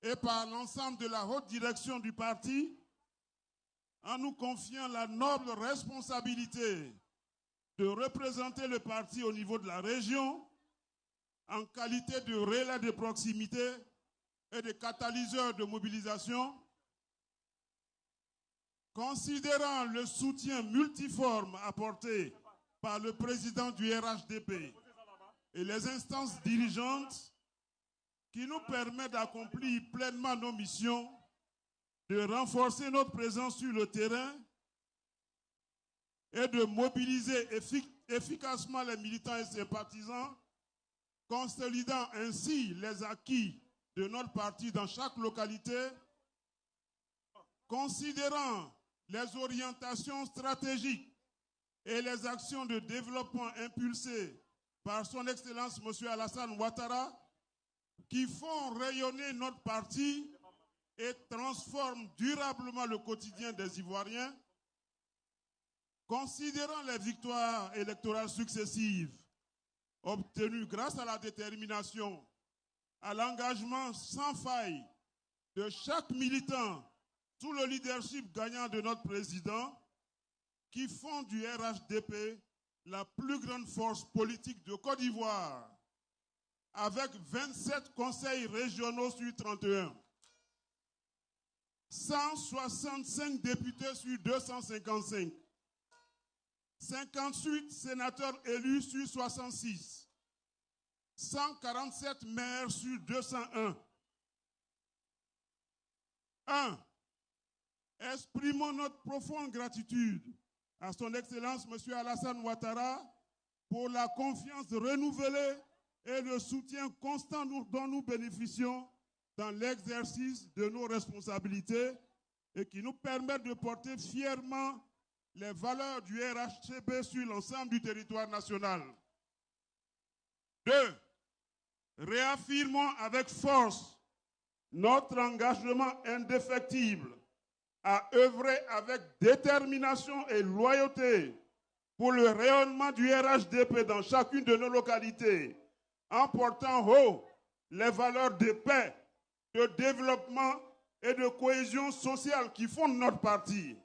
et par l'ensemble de la haute direction du parti, en nous confiant la noble responsabilité de représenter le parti au niveau de la région en qualité de relais de proximité et de catalyseur de mobilisation, considérant le soutien multiforme apporté par le président du RHDP et les instances dirigeantes qui nous permettent d'accomplir pleinement nos missions, de renforcer notre présence sur le terrain et de mobiliser efficacement les militants et ses partisans, consolidant ainsi les acquis de notre parti dans chaque localité, considérant les orientations stratégiques et les actions de développement impulsées par son Excellence M. Alassane Ouattara, qui font rayonner notre parti et transforment durablement le quotidien des Ivoiriens, considérant les victoires électorales successives obtenues grâce à la détermination, à l'engagement sans faille de chaque militant sous le leadership gagnant de notre président, qui font du RHDP la plus grande force politique de Côte d'Ivoire, avec 27 conseils régionaux sur 31, 165 députés sur 255, 58 sénateurs élus sur 66, 147 maires sur 201. 1. Exprimons notre profonde gratitude à son Excellence M. Alassane Ouattara pour la confiance renouvelée et le soutien constant dont nous bénéficions dans l'exercice de nos responsabilités et qui nous permettent de porter fièrement les valeurs du RHDP sur l'ensemble du territoire national. 2. Réaffirmons avec force notre engagement indéfectible à œuvrer avec détermination et loyauté pour le rayonnement du RHDP dans chacune de nos localités, en portant haut les valeurs de paix, de développement et de cohésion sociale qui fondent notre parti.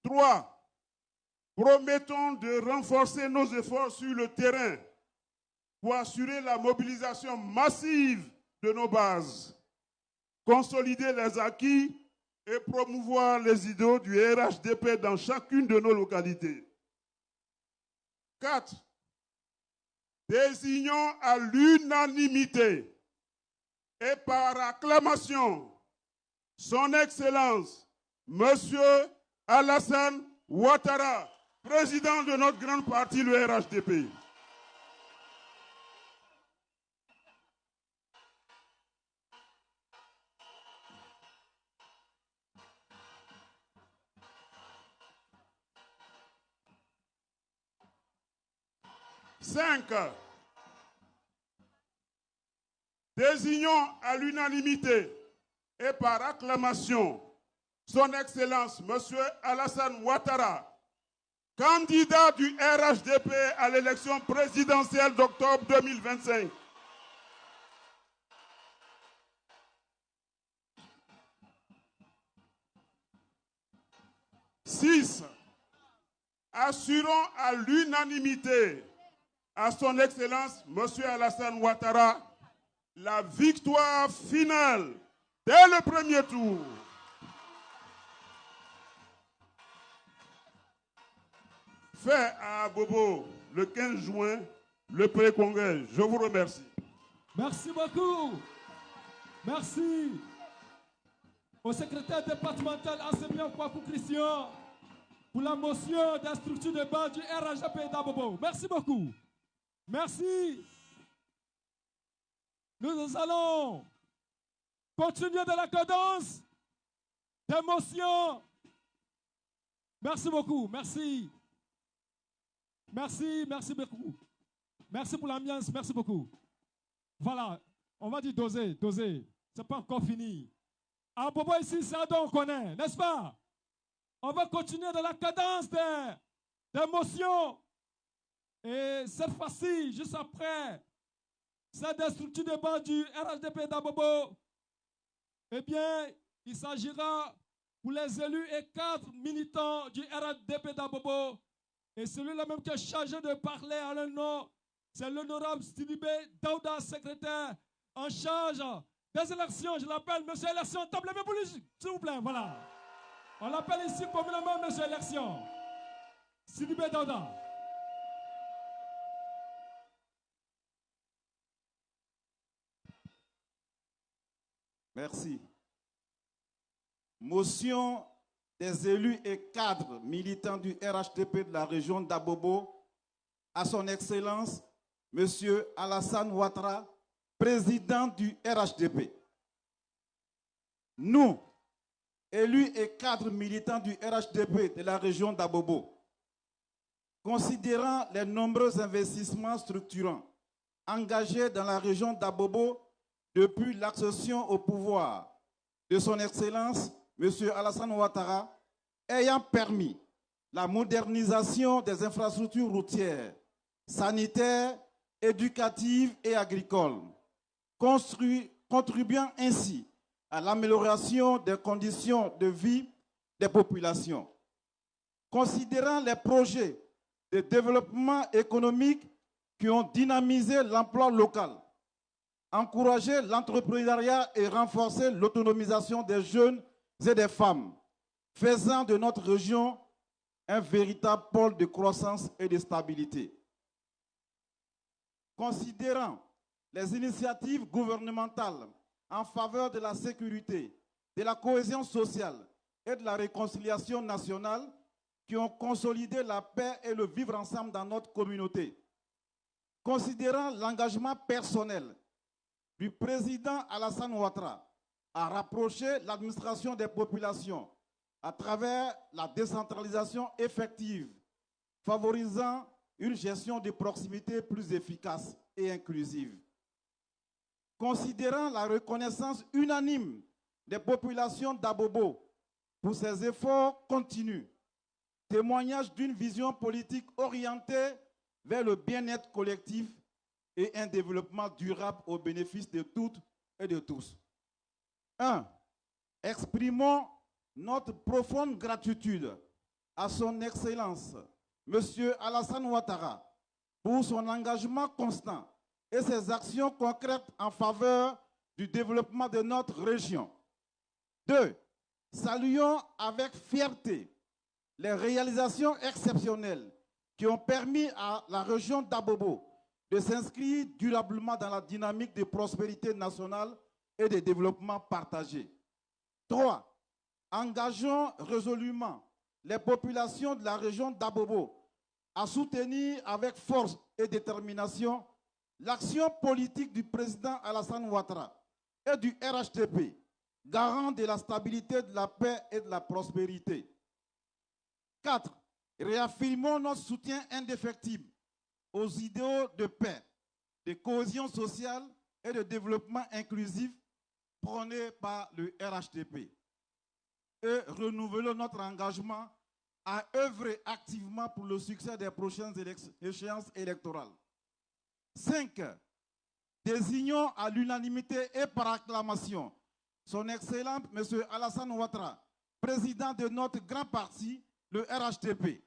3. promettons de renforcer nos efforts sur le terrain pour assurer la mobilisation massive de nos bases, consolider les acquis et promouvoir les idéaux du RHDP dans chacune de nos localités. 4. Désignons à l'unanimité et par acclamation son Excellence, Monsieur Alassane Ouattara, président de notre grande partie, le RHDP. Cinq. Désignons à l'unanimité et par acclamation son Excellence, Monsieur Alassane Ouattara, candidat du RHDP à l'élection présidentielle d'octobre 2025. Six. Assurons à l'unanimité à son Excellence, Monsieur Alassane Ouattara, la victoire finale dès le premier tour. Fait à Bobo le 15 juin, le pré-congrès. Je vous remercie. Merci beaucoup. Merci au secrétaire départemental enseignant Kwaku Christian pour la motion d'instruction de base du RHDP d'Abobo. Merci beaucoup. Merci. Nous allons continuer dans la cadence des motions. Merci beaucoup. Merci. Merci, merci beaucoup. Merci pour l'ambiance, merci beaucoup. Voilà, on va dire doser, doser. Ce n'est pas encore fini. À Bobo ici, ça on connaît, n'est-ce pas? On va continuer dans la cadence des motions. Et cette fois-ci, juste après cette destructure de base du RHDP d'Abobo, eh bien, il s'agira pour les élus et cadres militants du RHDP d'Abobo. Et celui-là même qui est chargé de parler à leur nom, c'est l'honorable Sidibé Daouda, secrétaire en charge des élections. Je l'appelle Monsieur Élection. Table pour lui, s'il vous plaît. Voilà. On l'appelle ici communément Monsieur Élection. Sidibé Daouda. Merci. Motion des élus et cadres militants du RHDP de la région d'Abobo à son Excellence, M. Alassane Ouattara, président du RHDP. Nous, élus et cadres militants du RHDP de la région d'Abobo, considérant les nombreux investissements structurants engagés dans la région d'Abobo depuis l'accession au pouvoir de son Excellence, M. Alassane Ouattara, ayant permis la modernisation des infrastructures routières, sanitaires, éducatives et agricoles, contribuant ainsi à l'amélioration des conditions de vie des populations. Considérant les projets de développement économique qui ont dynamisé l'emploi local, encouragé l'entrepreneuriat et renforcé l'autonomisation des jeunes et des femmes, faisant de notre région un véritable pôle de croissance et de stabilité. Considérant les initiatives gouvernementales en faveur de la sécurité, de la cohésion sociale et de la réconciliation nationale qui ont consolidé la paix et le vivre ensemble dans notre communauté. Considérant l'engagement personnel du président Alassane Ouattara à rapprocher l'administration des populations à travers la décentralisation effective, favorisant une gestion de proximité plus efficace et inclusive. Considérant la reconnaissance unanime des populations d'Abobo pour ses efforts continus, témoignage d'une vision politique orientée vers le bien-être collectif et un développement durable au bénéfice de toutes et de tous. 1. Exprimons notre profonde gratitude à son Excellence, M. Alassane Ouattara, pour son engagement constant et ses actions concrètes en faveur du développement de notre région. 2. Saluons avec fierté les réalisations exceptionnelles qui ont permis à la région d'Abobo de s'inscrire durablement dans la dynamique de prospérité nationale et de développement partagé. 3. Engageons résolument les populations de la région d'Abobo à soutenir avec force et détermination l'action politique du président Alassane Ouattara et du RHDP, garant de la stabilité, de la paix et de la prospérité. 4. Réaffirmons notre soutien indéfectible aux idéaux de paix, de cohésion sociale et de développement inclusif prônés par le RHDP. Et renouvelons notre engagement à œuvrer activement pour le succès des prochaines échéances électorales. 5. Désignons à l'unanimité et par acclamation son Excellent M. Alassane Ouattara, président de notre grand parti, le RHDP.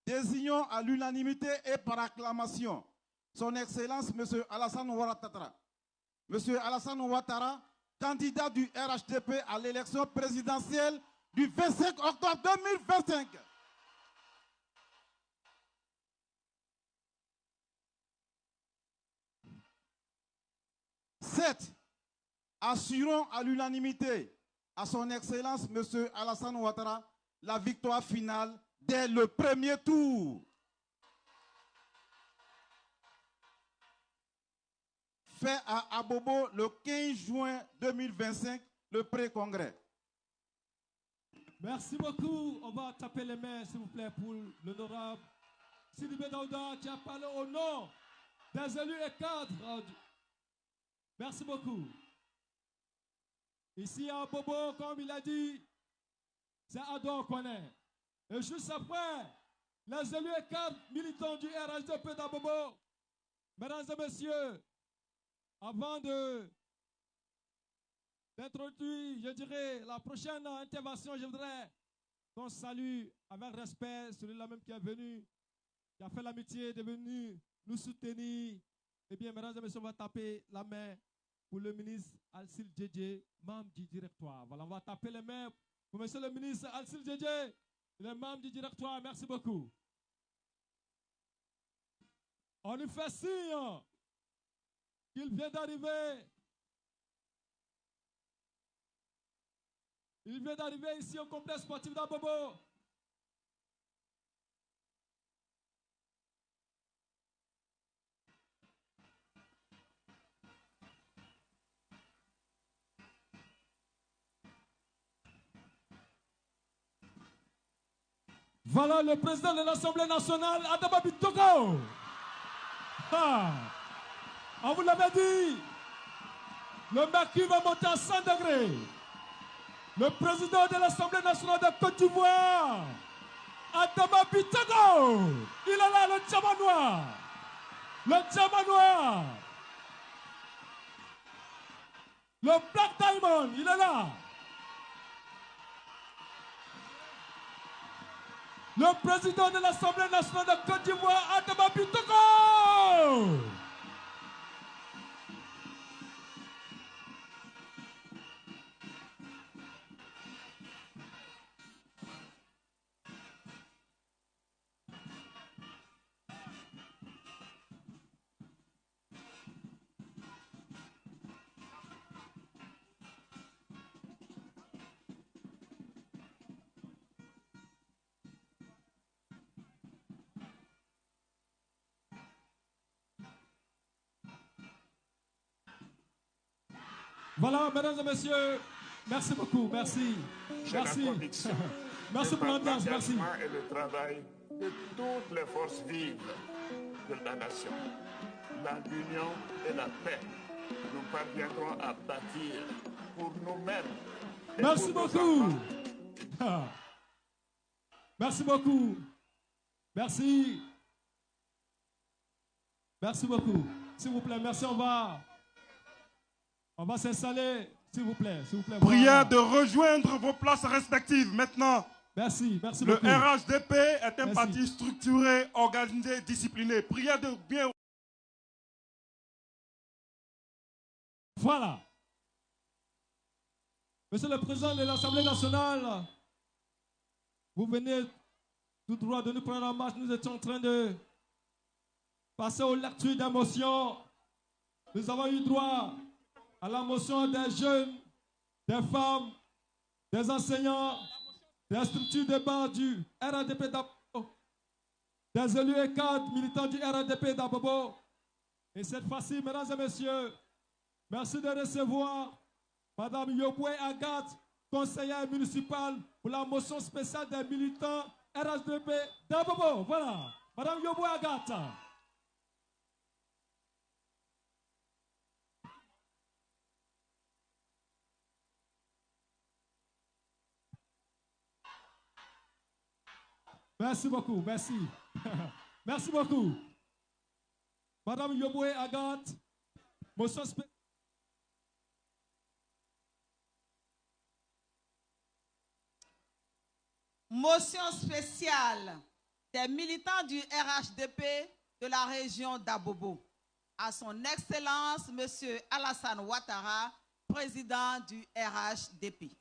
Désignons à l'unanimité et par acclamation son Excellence M. Alassane Ouattara. M. Alassane Ouattara, candidat du RHDP à l'élection présidentielle du 25 octobre 2025. Assurons à l'unanimité à son Excellence M. Alassane Ouattara la victoire finale dès le premier tour. Fait à Abobo le 15 juin 2025, le pré-congrès. Merci beaucoup. On va taper les mains, s'il vous plaît, pour l'honorable Sidibé Daouda qui a parlé au nom des élus et cadres. Merci beaucoup. Ici à Abobo, comme il a dit, c'est Ado Kone. Et juste après, les élus et cadres militants du RHDP d'Abobo, mesdames et messieurs, avant d'introduire, je dirais, la prochaine intervention, je voudrais qu'on salue avec respect celui-là même qui est venu, qui a fait l'amitié de venir nous soutenir. Eh bien, mesdames et messieurs, on va taper la main pour le ministre Alcil Djedje, membre du directoire. Voilà, on va taper les mains pour monsieur le ministre Alcil Djedje, le membre du directoire. Merci beaucoup. On lui fait signe qu'il vient d'arriver. Il vient d'arriver ici au complexe sportif d'Abobo. Voilà le président de l'Assemblée nationale, Adama Bitoko. On vous l'avait dit, le mercure va monter à 100 degrés. Le président de l'Assemblée nationale de Côte d'Ivoire, Adama Bitoko, il est là, le diamant noir. Le diamant noir. Le Black Diamond, il est là. Le président de l'Assemblée nationale de Côte d'Ivoire, Adama Bitoko. Voilà, mesdames et messieurs, merci beaucoup, merci. Merci. Merci pour l'ambiance, merci. Et le travail de toutes les forces vives de la nation. Dans l'union et la paix, nous parviendrons à bâtir pour nous-mêmes. Merci beaucoup. Merci beaucoup. Merci. Merci beaucoup. S'il vous plaît, merci, on On va s'installer, s'il vous plaît. Prière Voilà. de rejoindre vos places respectives maintenant. Merci Le beaucoup. RHDP est un Merci. parti structuré, organisé, discipliné. Prière de bien. Voilà. Monsieur le Président de l'Assemblée nationale, vous venez tout droit de nous prendre en marche. Nous étions en train de passer aux lectures des motions. Nous avons eu droit à la motion des jeunes, des femmes, des enseignants, des structures de base du RHDP d'Abobo, des élus et cadres militants du RHDP d'Abobo. Et cette fois-ci, mesdames et messieurs, merci de recevoir Madame Yoboué Agathe, conseillère municipale pour la motion spéciale des militants RHDP d'Abobo. Voilà, Madame Yoboué Agathe. Merci beaucoup, merci. Merci beaucoup. Madame Yoboué Agathe, motion spéciale. Motion spéciale des militants du RHDP de la région d'Abobo. À son Excellence, M. Alassane Ouattara, président du RHDP.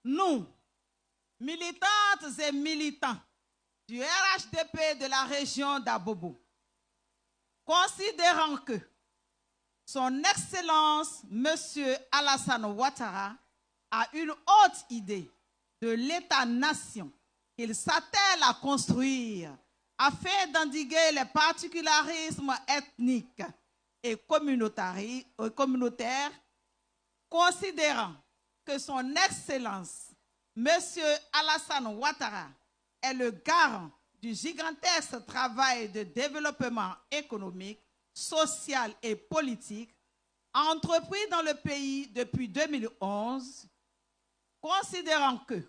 Nous, militantes et militants du RHDP de la région d'Abobo, considérant que son Excellence, M. Alassane Ouattara, a une haute idée de l'État-nation qu'il s'attelle à construire afin d'endiguer les particularismes ethniques et communautaires, considérant que son Excellence, M. Alassane Ouattara, est le garant du gigantesque travail de développement économique, social et politique entrepris dans le pays depuis 2011, considérant que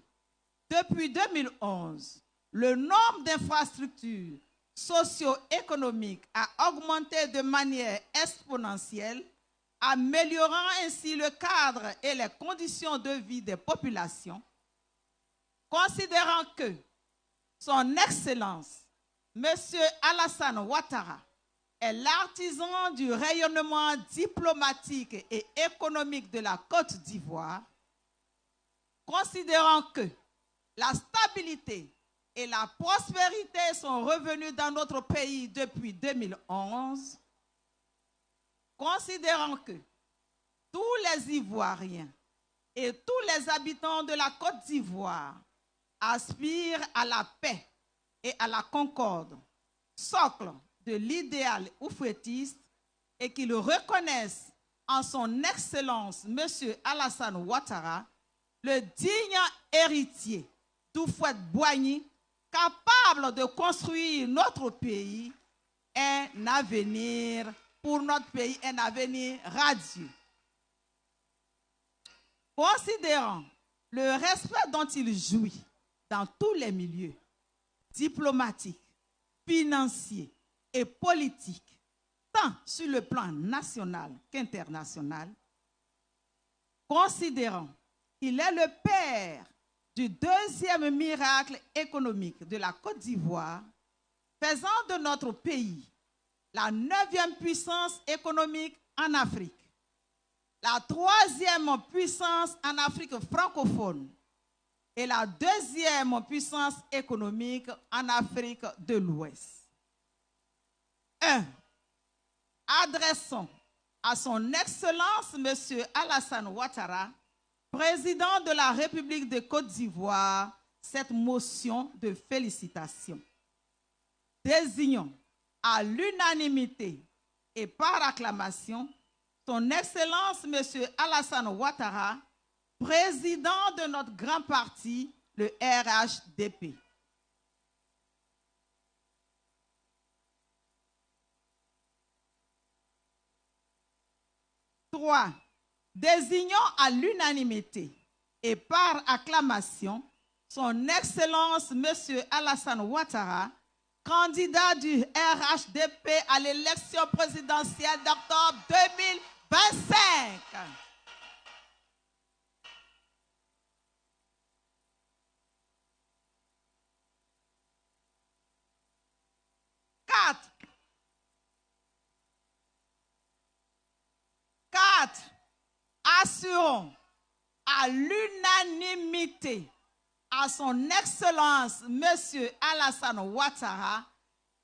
depuis 2011, le nombre d'infrastructures socio-économiques a augmenté de manière exponentielle, améliorant ainsi le cadre et les conditions de vie des populations, considérant que son Excellence, M. Alassane Ouattara, est l'artisan du rayonnement diplomatique et économique de la Côte d'Ivoire, considérant que la stabilité et la prospérité sont revenues dans notre pays depuis 2011, considérant que tous les Ivoiriens et tous les habitants de la Côte d'Ivoire aspirent à la paix et à la concorde, socle de l'idéal oufouettiste, et qu'ils reconnaissent en son Excellence M. Alassane Ouattara le digne héritier d'Houphouët-Boigny, capable de construire notre pays un avenir, pour notre pays, un avenir radieux. Considérant le respect dont il jouit dans tous les milieux, diplomatiques, financiers et politiques, tant sur le plan national qu'international, considérant qu'il est le père du deuxième miracle économique de la Côte d'Ivoire, faisant de notre pays la 9e puissance économique en Afrique, la 3e puissance en Afrique francophone et la 2e puissance économique en Afrique de l'Ouest. 1. Adressons à son Excellence M. Alassane Ouattara, président de la République de Côte d'Ivoire, cette motion de félicitations. Désignons à l'unanimité et par acclamation son Excellence M. Alassane Ouattara, président de notre grand parti, le RHDP. Trois, désignons à l'unanimité et par acclamation son Excellence M. Alassane Ouattara, candidat du RHDP à l'élection présidentielle d'octobre 2025. Quatre, assurons à l'unanimité à son Excellence Monsieur Alassane Ouattara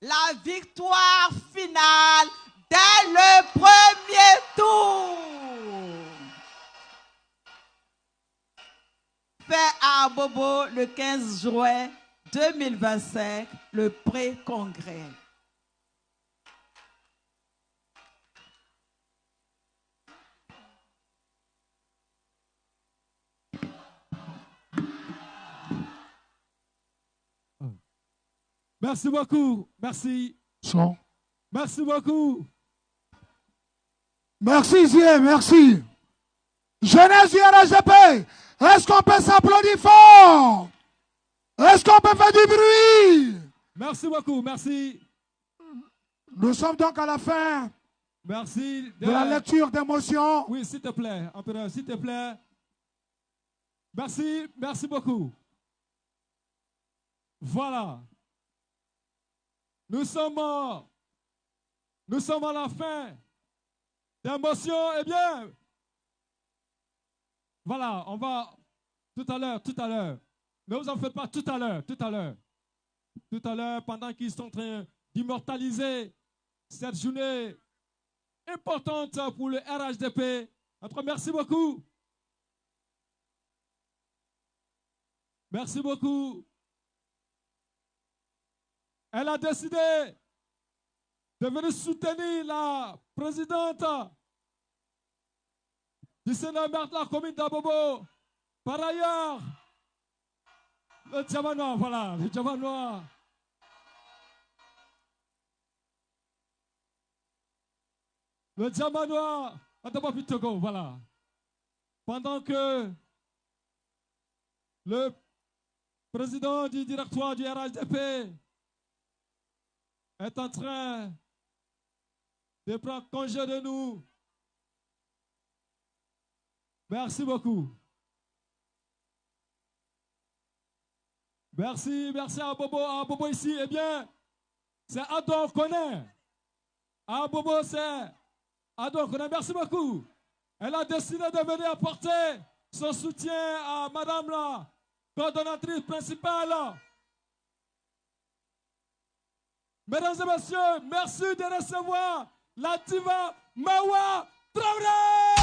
la victoire finale dès le premier tour. Fait à Bobo le 15 juin 2025, le pré-congrès. Merci beaucoup. Merci. Merci beaucoup. Merci, Zier, merci. Jeunesse du RHDP, est-ce qu'on peut s'applaudir fort? Est-ce qu'on peut faire du bruit? Merci beaucoup, merci. Nous sommes donc à la fin. Merci de la lecture d'émotions. Oui, s'il te plaît, empereur, s'il te plaît. Merci, merci beaucoup. Voilà. Nous sommes à la fin d'émotions. Eh bien, voilà, on va tout à l'heure. Ne vous en faites pas, tout à l'heure. Tout à l'heure, pendant qu'ils sont en train d'immortaliser cette journée importante pour le RHDP. Entre merci beaucoup. Merci beaucoup. Elle a décidé de venir soutenir la présidente du Sénat de la commune d'Abobo. Par ailleurs, le Djamanois, voilà, le Djamanois. Le Djamanois, Togo, voilà. Pendant que le président du directoire du RHDP est en train de prendre congé de nous. Merci beaucoup. Merci à Bobo ici. Eh bien, c'est Adon Koné. À Bobo, c'est Adon Koné. Merci beaucoup. Elle a décidé de venir apporter son soutien à Madame la coordonnatrice principale. Mesdames et messieurs, merci de recevoir la diva Mawa Traoré!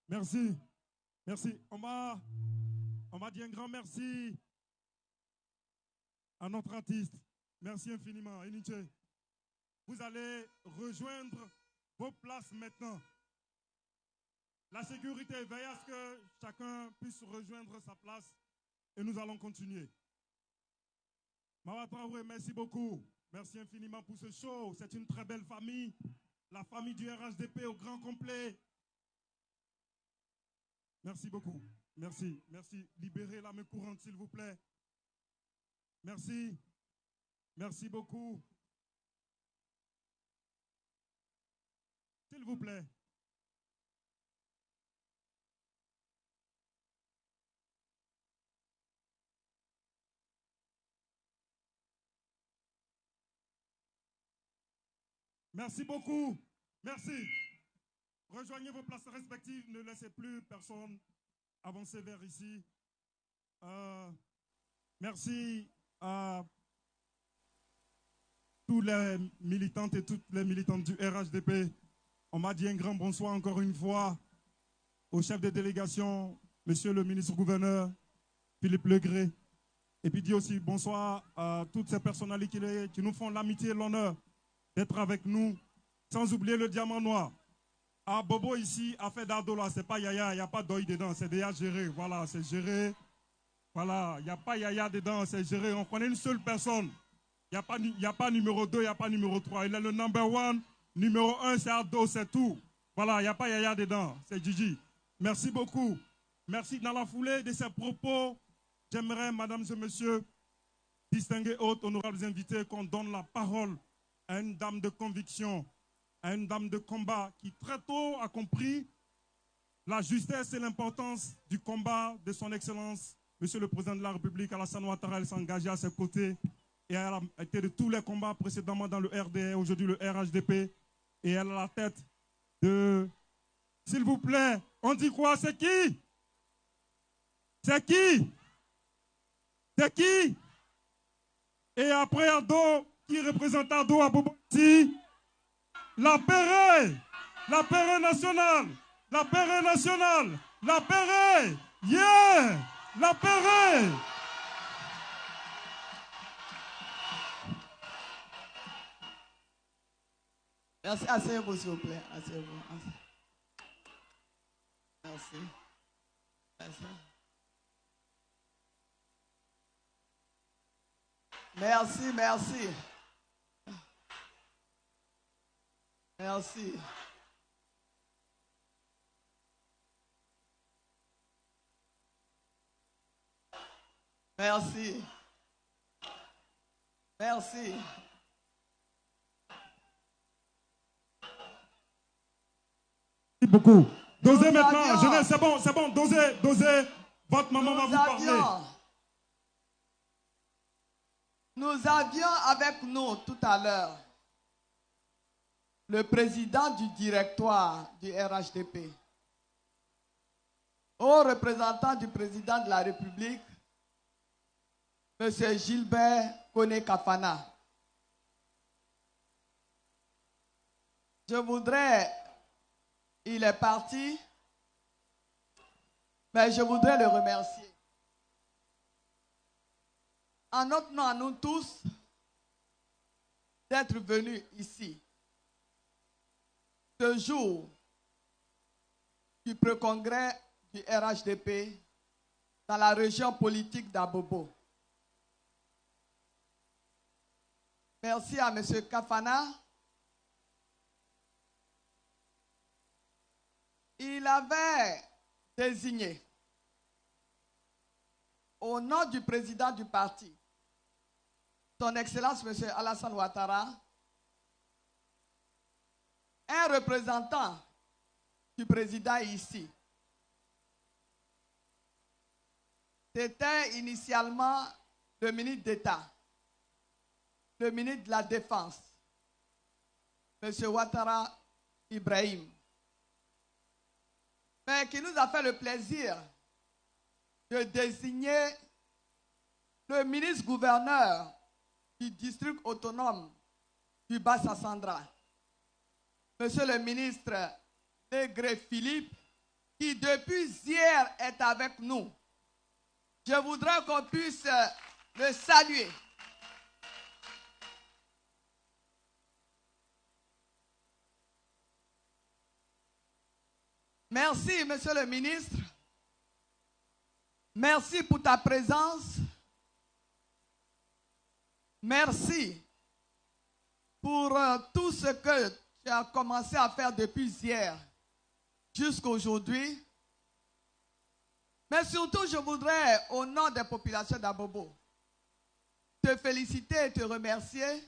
Merci. Merci. On m'a dit un grand merci à notre artiste. Merci infiniment. Iniche. Vous allez rejoindre vos places maintenant. La sécurité veille à ce que chacun puisse rejoindre sa place et nous allons continuer. Mawa Traoré, merci beaucoup. Merci infiniment pour ce show. C'est une très belle famille. La famille du RHDP au grand complet. Merci beaucoup. Merci. Merci. Libérez la main courante, s'il vous plaît. Merci. Merci beaucoup. S'il vous plaît. Merci beaucoup. Merci. Rejoignez vos places respectives. Ne laissez plus personne avancer vers ici. Merci à tous les militantes et toutes les militantes du RHDP. On m'a dit un grand bonsoir encore une fois au chef de délégation, monsieur le ministre-gouverneur, Philippe Legré. Et puis dit aussi bonsoir à toutes ces personnalités qui nous font l'amitié et l'honneur d'être avec nous, sans oublier le diamant noir. Ah, Bobo ici a fait d'Ardola, c'est pas Yaya, il n'y a pas d'oeil dedans, c'est déjà géré. Voilà, c'est géré. Voilà, il n'y a pas Yaya dedans, c'est géré. On connaît une seule personne. Il n'y a pas numéro 2, il n'y a pas numéro 3. Il est le number 1. Numéro 1, c'est Ardo, c'est tout. Voilà, il n'y a pas Yaya dedans, c'est Gigi. Merci beaucoup. Merci. Dans la foulée de ces propos, j'aimerais, mesdames et messieurs, distingués hôtes, honorables invités, qu'on donne la parole à une dame de conviction, à une dame de combat qui très tôt a compris la justesse et l'importance du combat de son Excellence, Monsieur le Président de la République, Alassane Ouattara. Elle s'est engagée à ses côtés et elle a été de tous les combats précédemment dans le RDR, aujourd'hui le RHDP, et elle a la tête de... S'il vous plaît, on dit quoi? C'est qui? C'est qui? C'est qui? Et après Ardo, qui représente Ardo à Boboti, la Péré nationale, la Péré nationale, la Péré, yeah, la Péré. Merci, asseyez-vous s'il vous plaît, asseyez-vous. Merci. Merci. Merci, merci. Merci. Merci. Merci. Merci beaucoup. Dosez maintenant, jeunesse, c'est bon, dosez. Votre maman va vous parler. Nous avions avec nous tout à l'heure le président du directoire du RHDP, au représentant du président de la République, M. Gilbert Kone Kafana. Je voudrais, il est parti, mais je voudrais le remercier. En notre nom à nous tous, d'être venus ici, ce jour du pré-congrès du RHDP dans la région politique d'Abobo. Merci à M. Kafana. Il avait désigné au nom du président du parti, Son Excellence M. Alassane Ouattara, un représentant du président ici. C'était initialement le ministre d'État, le ministre de la Défense, M. Ouattara Ibrahim, mais qui nous a fait le plaisir de désigner le ministre-gouverneur du district autonome du Bas-Sassandra, Monsieur le ministre Legré Philippe, qui depuis hier est avec nous. Je voudrais qu'on puisse le saluer. Merci, monsieur le ministre. Merci pour ta présence. Merci pour tout ce que tu as commencé à faire depuis hier jusqu'à aujourd'hui. Mais surtout, je voudrais, au nom des populations d'Abobo, te féliciter et te remercier.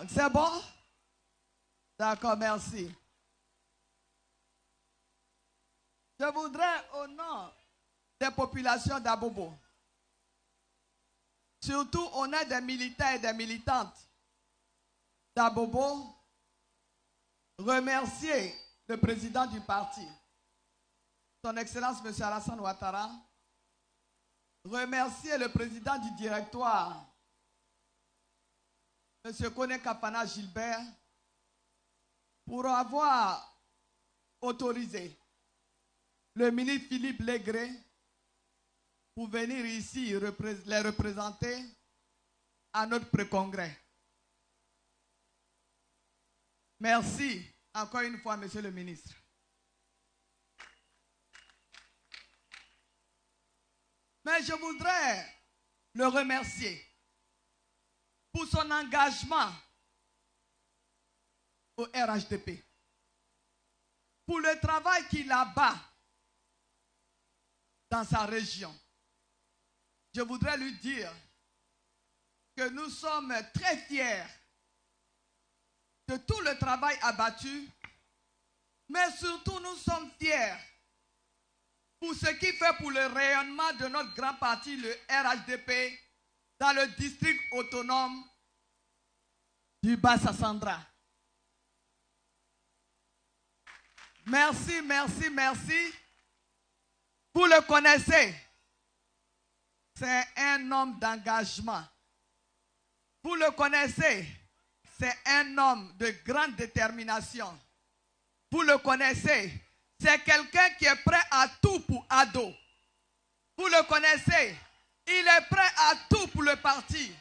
C'est bon? D'accord, merci. Je voudrais, au nom des populations d'Abobo, surtout au nom des militants et des militantes d'Abobo, remercier le président du parti, son Excellence M. Alassane Ouattara, remercier le président du directoire, M. Kone Kapana Gilbert, pour avoir autorisé le ministre Philippe Légré pour venir ici les représenter à notre pré-congrès. Merci encore une fois, monsieur le ministre. Mais je voudrais le remercier pour son engagement au RHDP, pour le travail qu'il abat dans sa région. Je voudrais lui dire que nous sommes très fiers de tout le travail abattu, mais surtout nous sommes fiers pour ce qu'il fait pour le rayonnement de notre grand parti, le RHDP, dans le district autonome du Bas-Sassandra. Merci, merci, merci. Vous le connaissez. C'est un homme d'engagement. Vous le connaissez. C'est un homme de grande détermination. Vous le connaissez. C'est quelqu'un qui est prêt à tout pour Ado. Vous le connaissez. Il est prêt à tout pour le parti.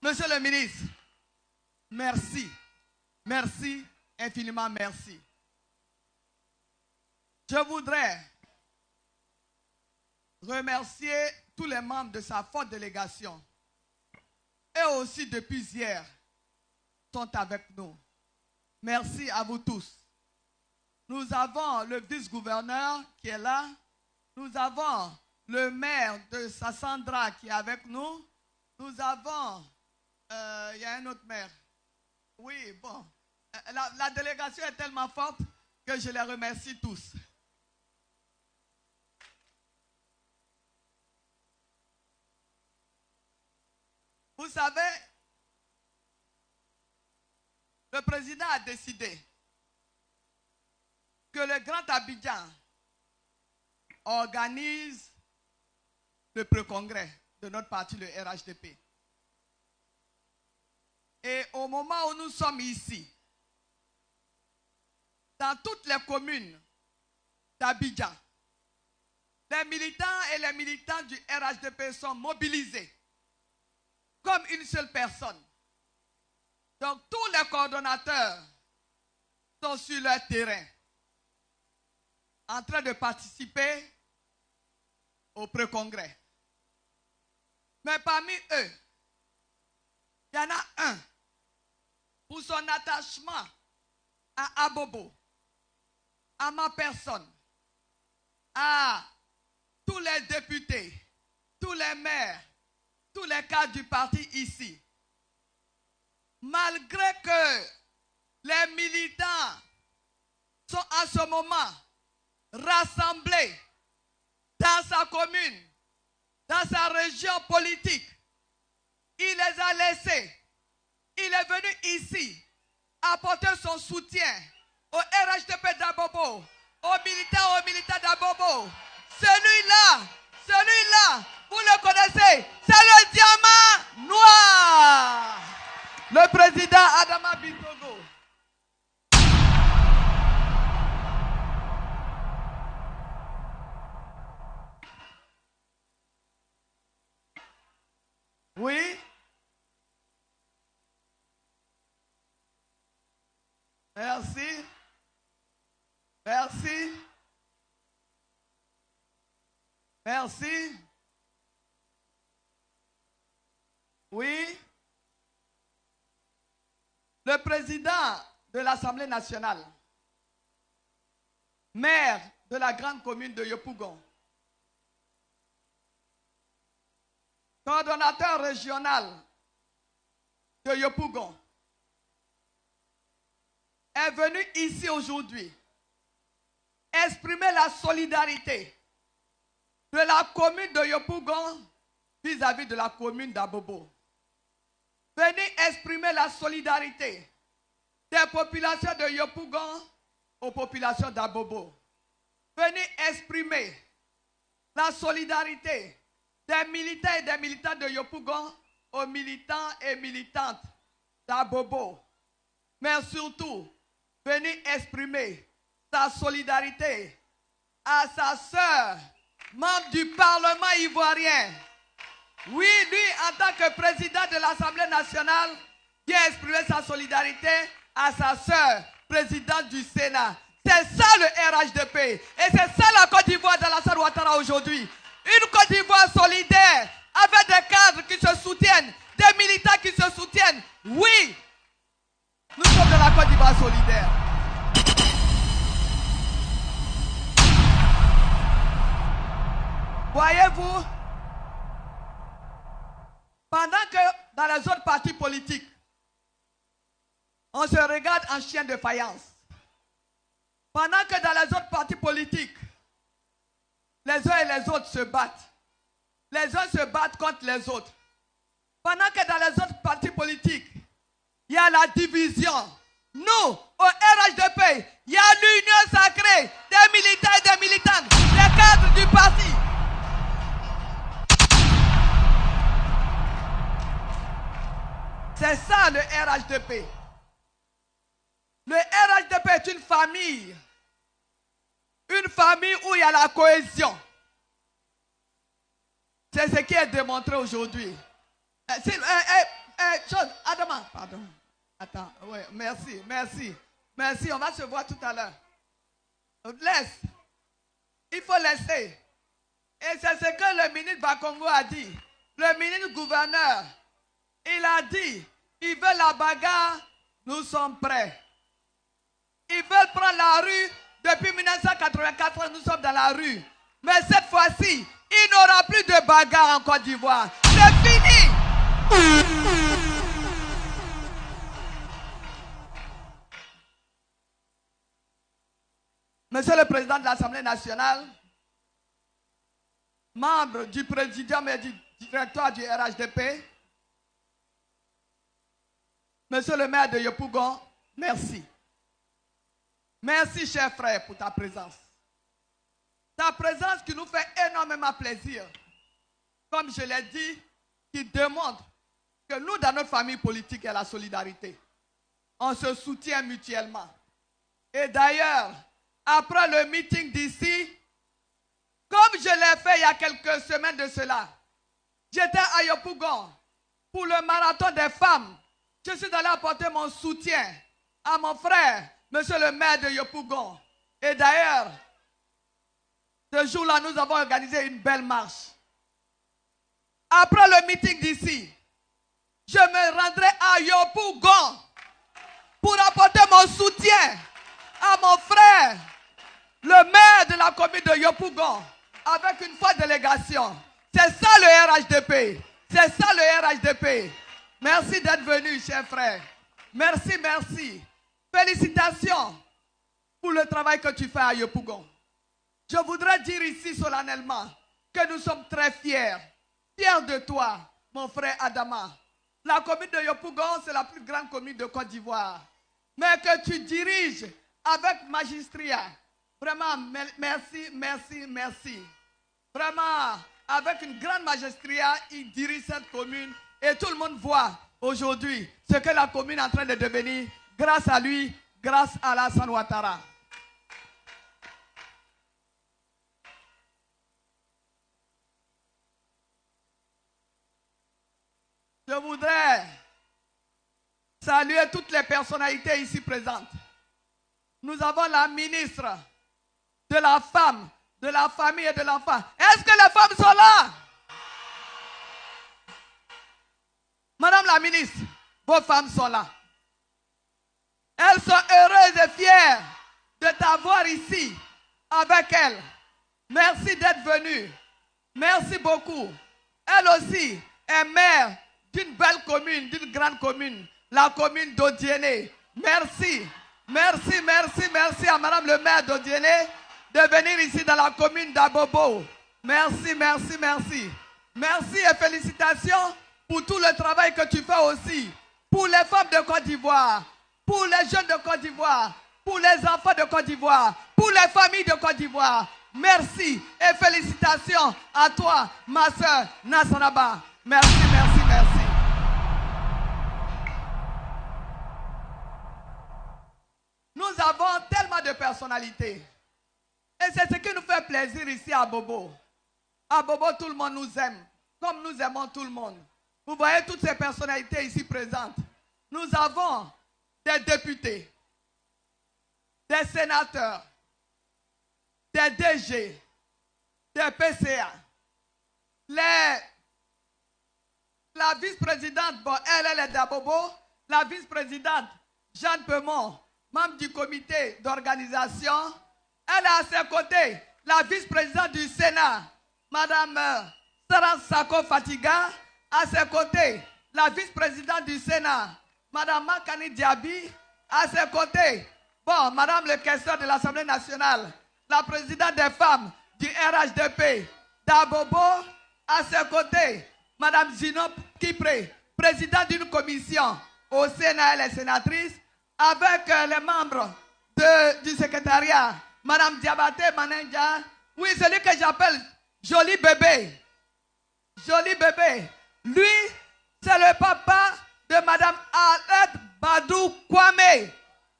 Monsieur le ministre, merci. Merci, infiniment merci. Je voudrais remercier tous les membres de sa forte délégation. Et aussi depuis hier, sont avec nous. Merci à vous tous. Nous avons le vice-gouverneur qui est là. Nous avons le maire de Sassandra qui est avec nous. Nous avons, il y a un autre maire. Oui, bon. La délégation est tellement forte que je les remercie tous. Vous savez, le président a décidé que le Grand Abidjan organise le pré-congrès de notre parti, le RHDP. Et au moment où nous sommes ici, dans toutes les communes d'Abidjan, les militants et les militantes du RHDP sont mobilisés comme une seule personne. Donc tous les coordonnateurs sont sur leur terrain, en train de participer au pré-congrès. Mais parmi eux, il y en a un, pour son attachement à Abobo, à ma personne, à tous les députés, tous les maires, tous les cadres du parti ici, malgré que les militants sont en ce moment rassemblés dans sa commune, dans sa région politique, il les a laissés. Il est venu ici apporter son soutien au RHDP d'Abobo, aux militants d'Abobo. Celui-là, vous le connaissez, c'est le diamant noir. Le président Adama Bitogo. Oui. Merci. Merci. Merci. Oui. Le président de l'Assemblée nationale, maire de la grande commune de Yopougon, coordonnateur régional de Yopougon, est venu ici aujourd'hui exprimer la solidarité de la commune de Yopougon vis-à-vis de la commune d'Abobo. Venir exprimer la solidarité des populations de Yopougon aux populations d'Abobo. Venir exprimer la solidarité des militants et des militantes de Yopougon aux militants et militantes d'Abobo. Mais surtout, venir exprimer sa solidarité à sa sœur, membre du Parlement ivoirien. Oui, lui, en tant que président de l'Assemblée nationale, vient exprimer sa solidarité à sa sœur, présidente du Sénat. C'est ça le RHDP. Et c'est ça la Côte d'Ivoire d'Alassane Ouattara aujourd'hui. Une Côte d'Ivoire solidaire, avec des cadres qui se soutiennent, des militants qui se soutiennent. Oui, nous sommes de la Côte d'Ivoire solidaire. Voyez-vous, pendant que dans les autres partis politiques, on se regarde en chien de faïence. Pendant que dans les autres partis politiques, les uns et les autres se battent. Les uns se battent contre les autres. Pendant que dans les autres partis politiques, il y a la division. Nous, au RHDP, il y a l'union sacrée des militants et des militantes, des cadres du parti. C'est ça le RHDP. Le RHDP est une famille. Une famille où il y a la cohésion. C'est ce qui est démontré aujourd'hui. Adama, pardon. Attends, oui, merci, on va se voir tout à l'heure. Laisse. Il faut laisser. Et c'est ce que le ministre Bakongo a dit. Le ministre gouverneur, il a dit, ils veulent la bagarre, nous sommes prêts. Ils veulent prendre la rue. Depuis 1984, nous sommes dans la rue. Mais cette fois-ci, il n'y aura plus de bagarre en Côte d'Ivoire. C'est fini. Monsieur le Président de l'Assemblée nationale, membre du Présidium et du directoire du RHDP, Monsieur le maire de Yopougon, merci. Merci, cher frère, pour ta présence. Ta présence qui nous fait énormément plaisir. Comme je l'ai dit, qui démontre que nous, dans notre famille politique, il y a la solidarité. On se soutient mutuellement. Et d'ailleurs, après le meeting d'ici, comme je l'ai fait il y a quelques semaines de cela, j'étais à Yopougon pour le marathon des femmes. Je suis allé apporter mon soutien à mon frère, monsieur le maire de Yopougon. Et d'ailleurs, ce jour-là, nous avons organisé une belle marche. Après le meeting d'ici, je me rendrai à Yopougon pour apporter mon soutien à mon frère, le maire de la commune de Yopougon, avec une forte délégation. C'est ça le RHDP. C'est ça le RHDP. Merci d'être venu, chers frères. Merci, merci. Félicitations pour le travail que tu fais à Yopougon. Je voudrais dire ici solennellement que nous sommes très fiers. Fiers de toi, mon frère Adama. La commune de Yopougon, c'est la plus grande commune de Côte d'Ivoire. Mais que tu diriges avec magistria. Vraiment, merci, merci, merci. Vraiment, avec une grande magistria, il dirige cette commune. Et tout le monde voit aujourd'hui ce que la commune est en train de devenir grâce à lui, grâce à Alassane Ouattara. Je voudrais saluer toutes les personnalités ici présentes. Nous avons la ministre de la femme, de la famille et de l'enfant. Est-ce que les femmes sont là? Madame la ministre, vos femmes sont là. Elles sont heureuses et fières de t'avoir ici avec elles. Merci d'être venue. Merci beaucoup. Elle aussi est maire d'une belle commune, d'une grande commune, la commune d'Odiéné. Merci, merci, merci, merci à Madame le maire d'Odiéné de venir ici dans la commune d'Abobo. Merci, merci, merci. Merci et félicitations pour tout le travail que tu fais aussi. Pour les femmes de Côte d'Ivoire, pour les jeunes de Côte d'Ivoire, pour les enfants de Côte d'Ivoire, pour les familles de Côte d'Ivoire. Merci et félicitations à toi, ma soeur Nassanaba. Merci, merci, merci. Nous avons tellement de personnalités. Et c'est ce qui nous fait plaisir ici à Bobo. À Bobo, tout le monde nous aime, comme nous aimons tout le monde. Vous voyez toutes ces personnalités ici présentes. Nous avons des députés, des sénateurs, des DG, des PCA. La vice-présidente, bon, elle est d'Abobo. La vice-présidente, Jeanne Pemont, membre du comité d'organisation. Elle a à ses côtés la vice-présidente du Sénat, Madame Sarah Sako Fatiga. À ses côtés, la vice-présidente du Sénat, Madame Makani Diaby. À ses côtés, bon, Madame le questeur de l'Assemblée nationale, la présidente des femmes du RHDP d'Abobo. À ses côtés, Madame Zinop Kipré, présidente d'une commission au Sénat, elle est sénatrice, avec les membres du secrétariat, Madame Diabaté Manenja. Oui, celui que j'appelle Joli Bébé. Joli Bébé. Lui, c'est le papa de Madame Aled Badou Kwame.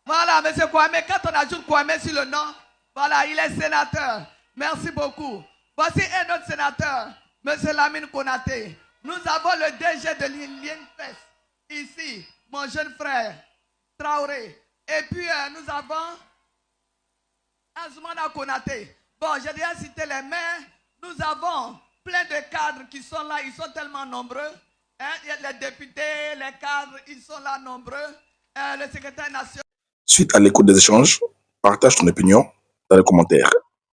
Voilà, Monsieur Kwame, quand on ajoute Kwame sur le nom, voilà, il est sénateur. Merci beaucoup. Voici un autre sénateur, Monsieur Lamine Konaté. Nous avons le DG de l'INPES, ici, mon jeune frère, Traoré. Et puis, nous avons Azumana Konaté. Bon, j'ai déjà cité les maires. Nous avons plein de cadres qui sont là. Ils sont tellement nombreux. Hein? Les députés, les cadres, ils sont là nombreux. Le secrétaire national. Suite à l'écoute des échanges, partage ton opinion dans les commentaires.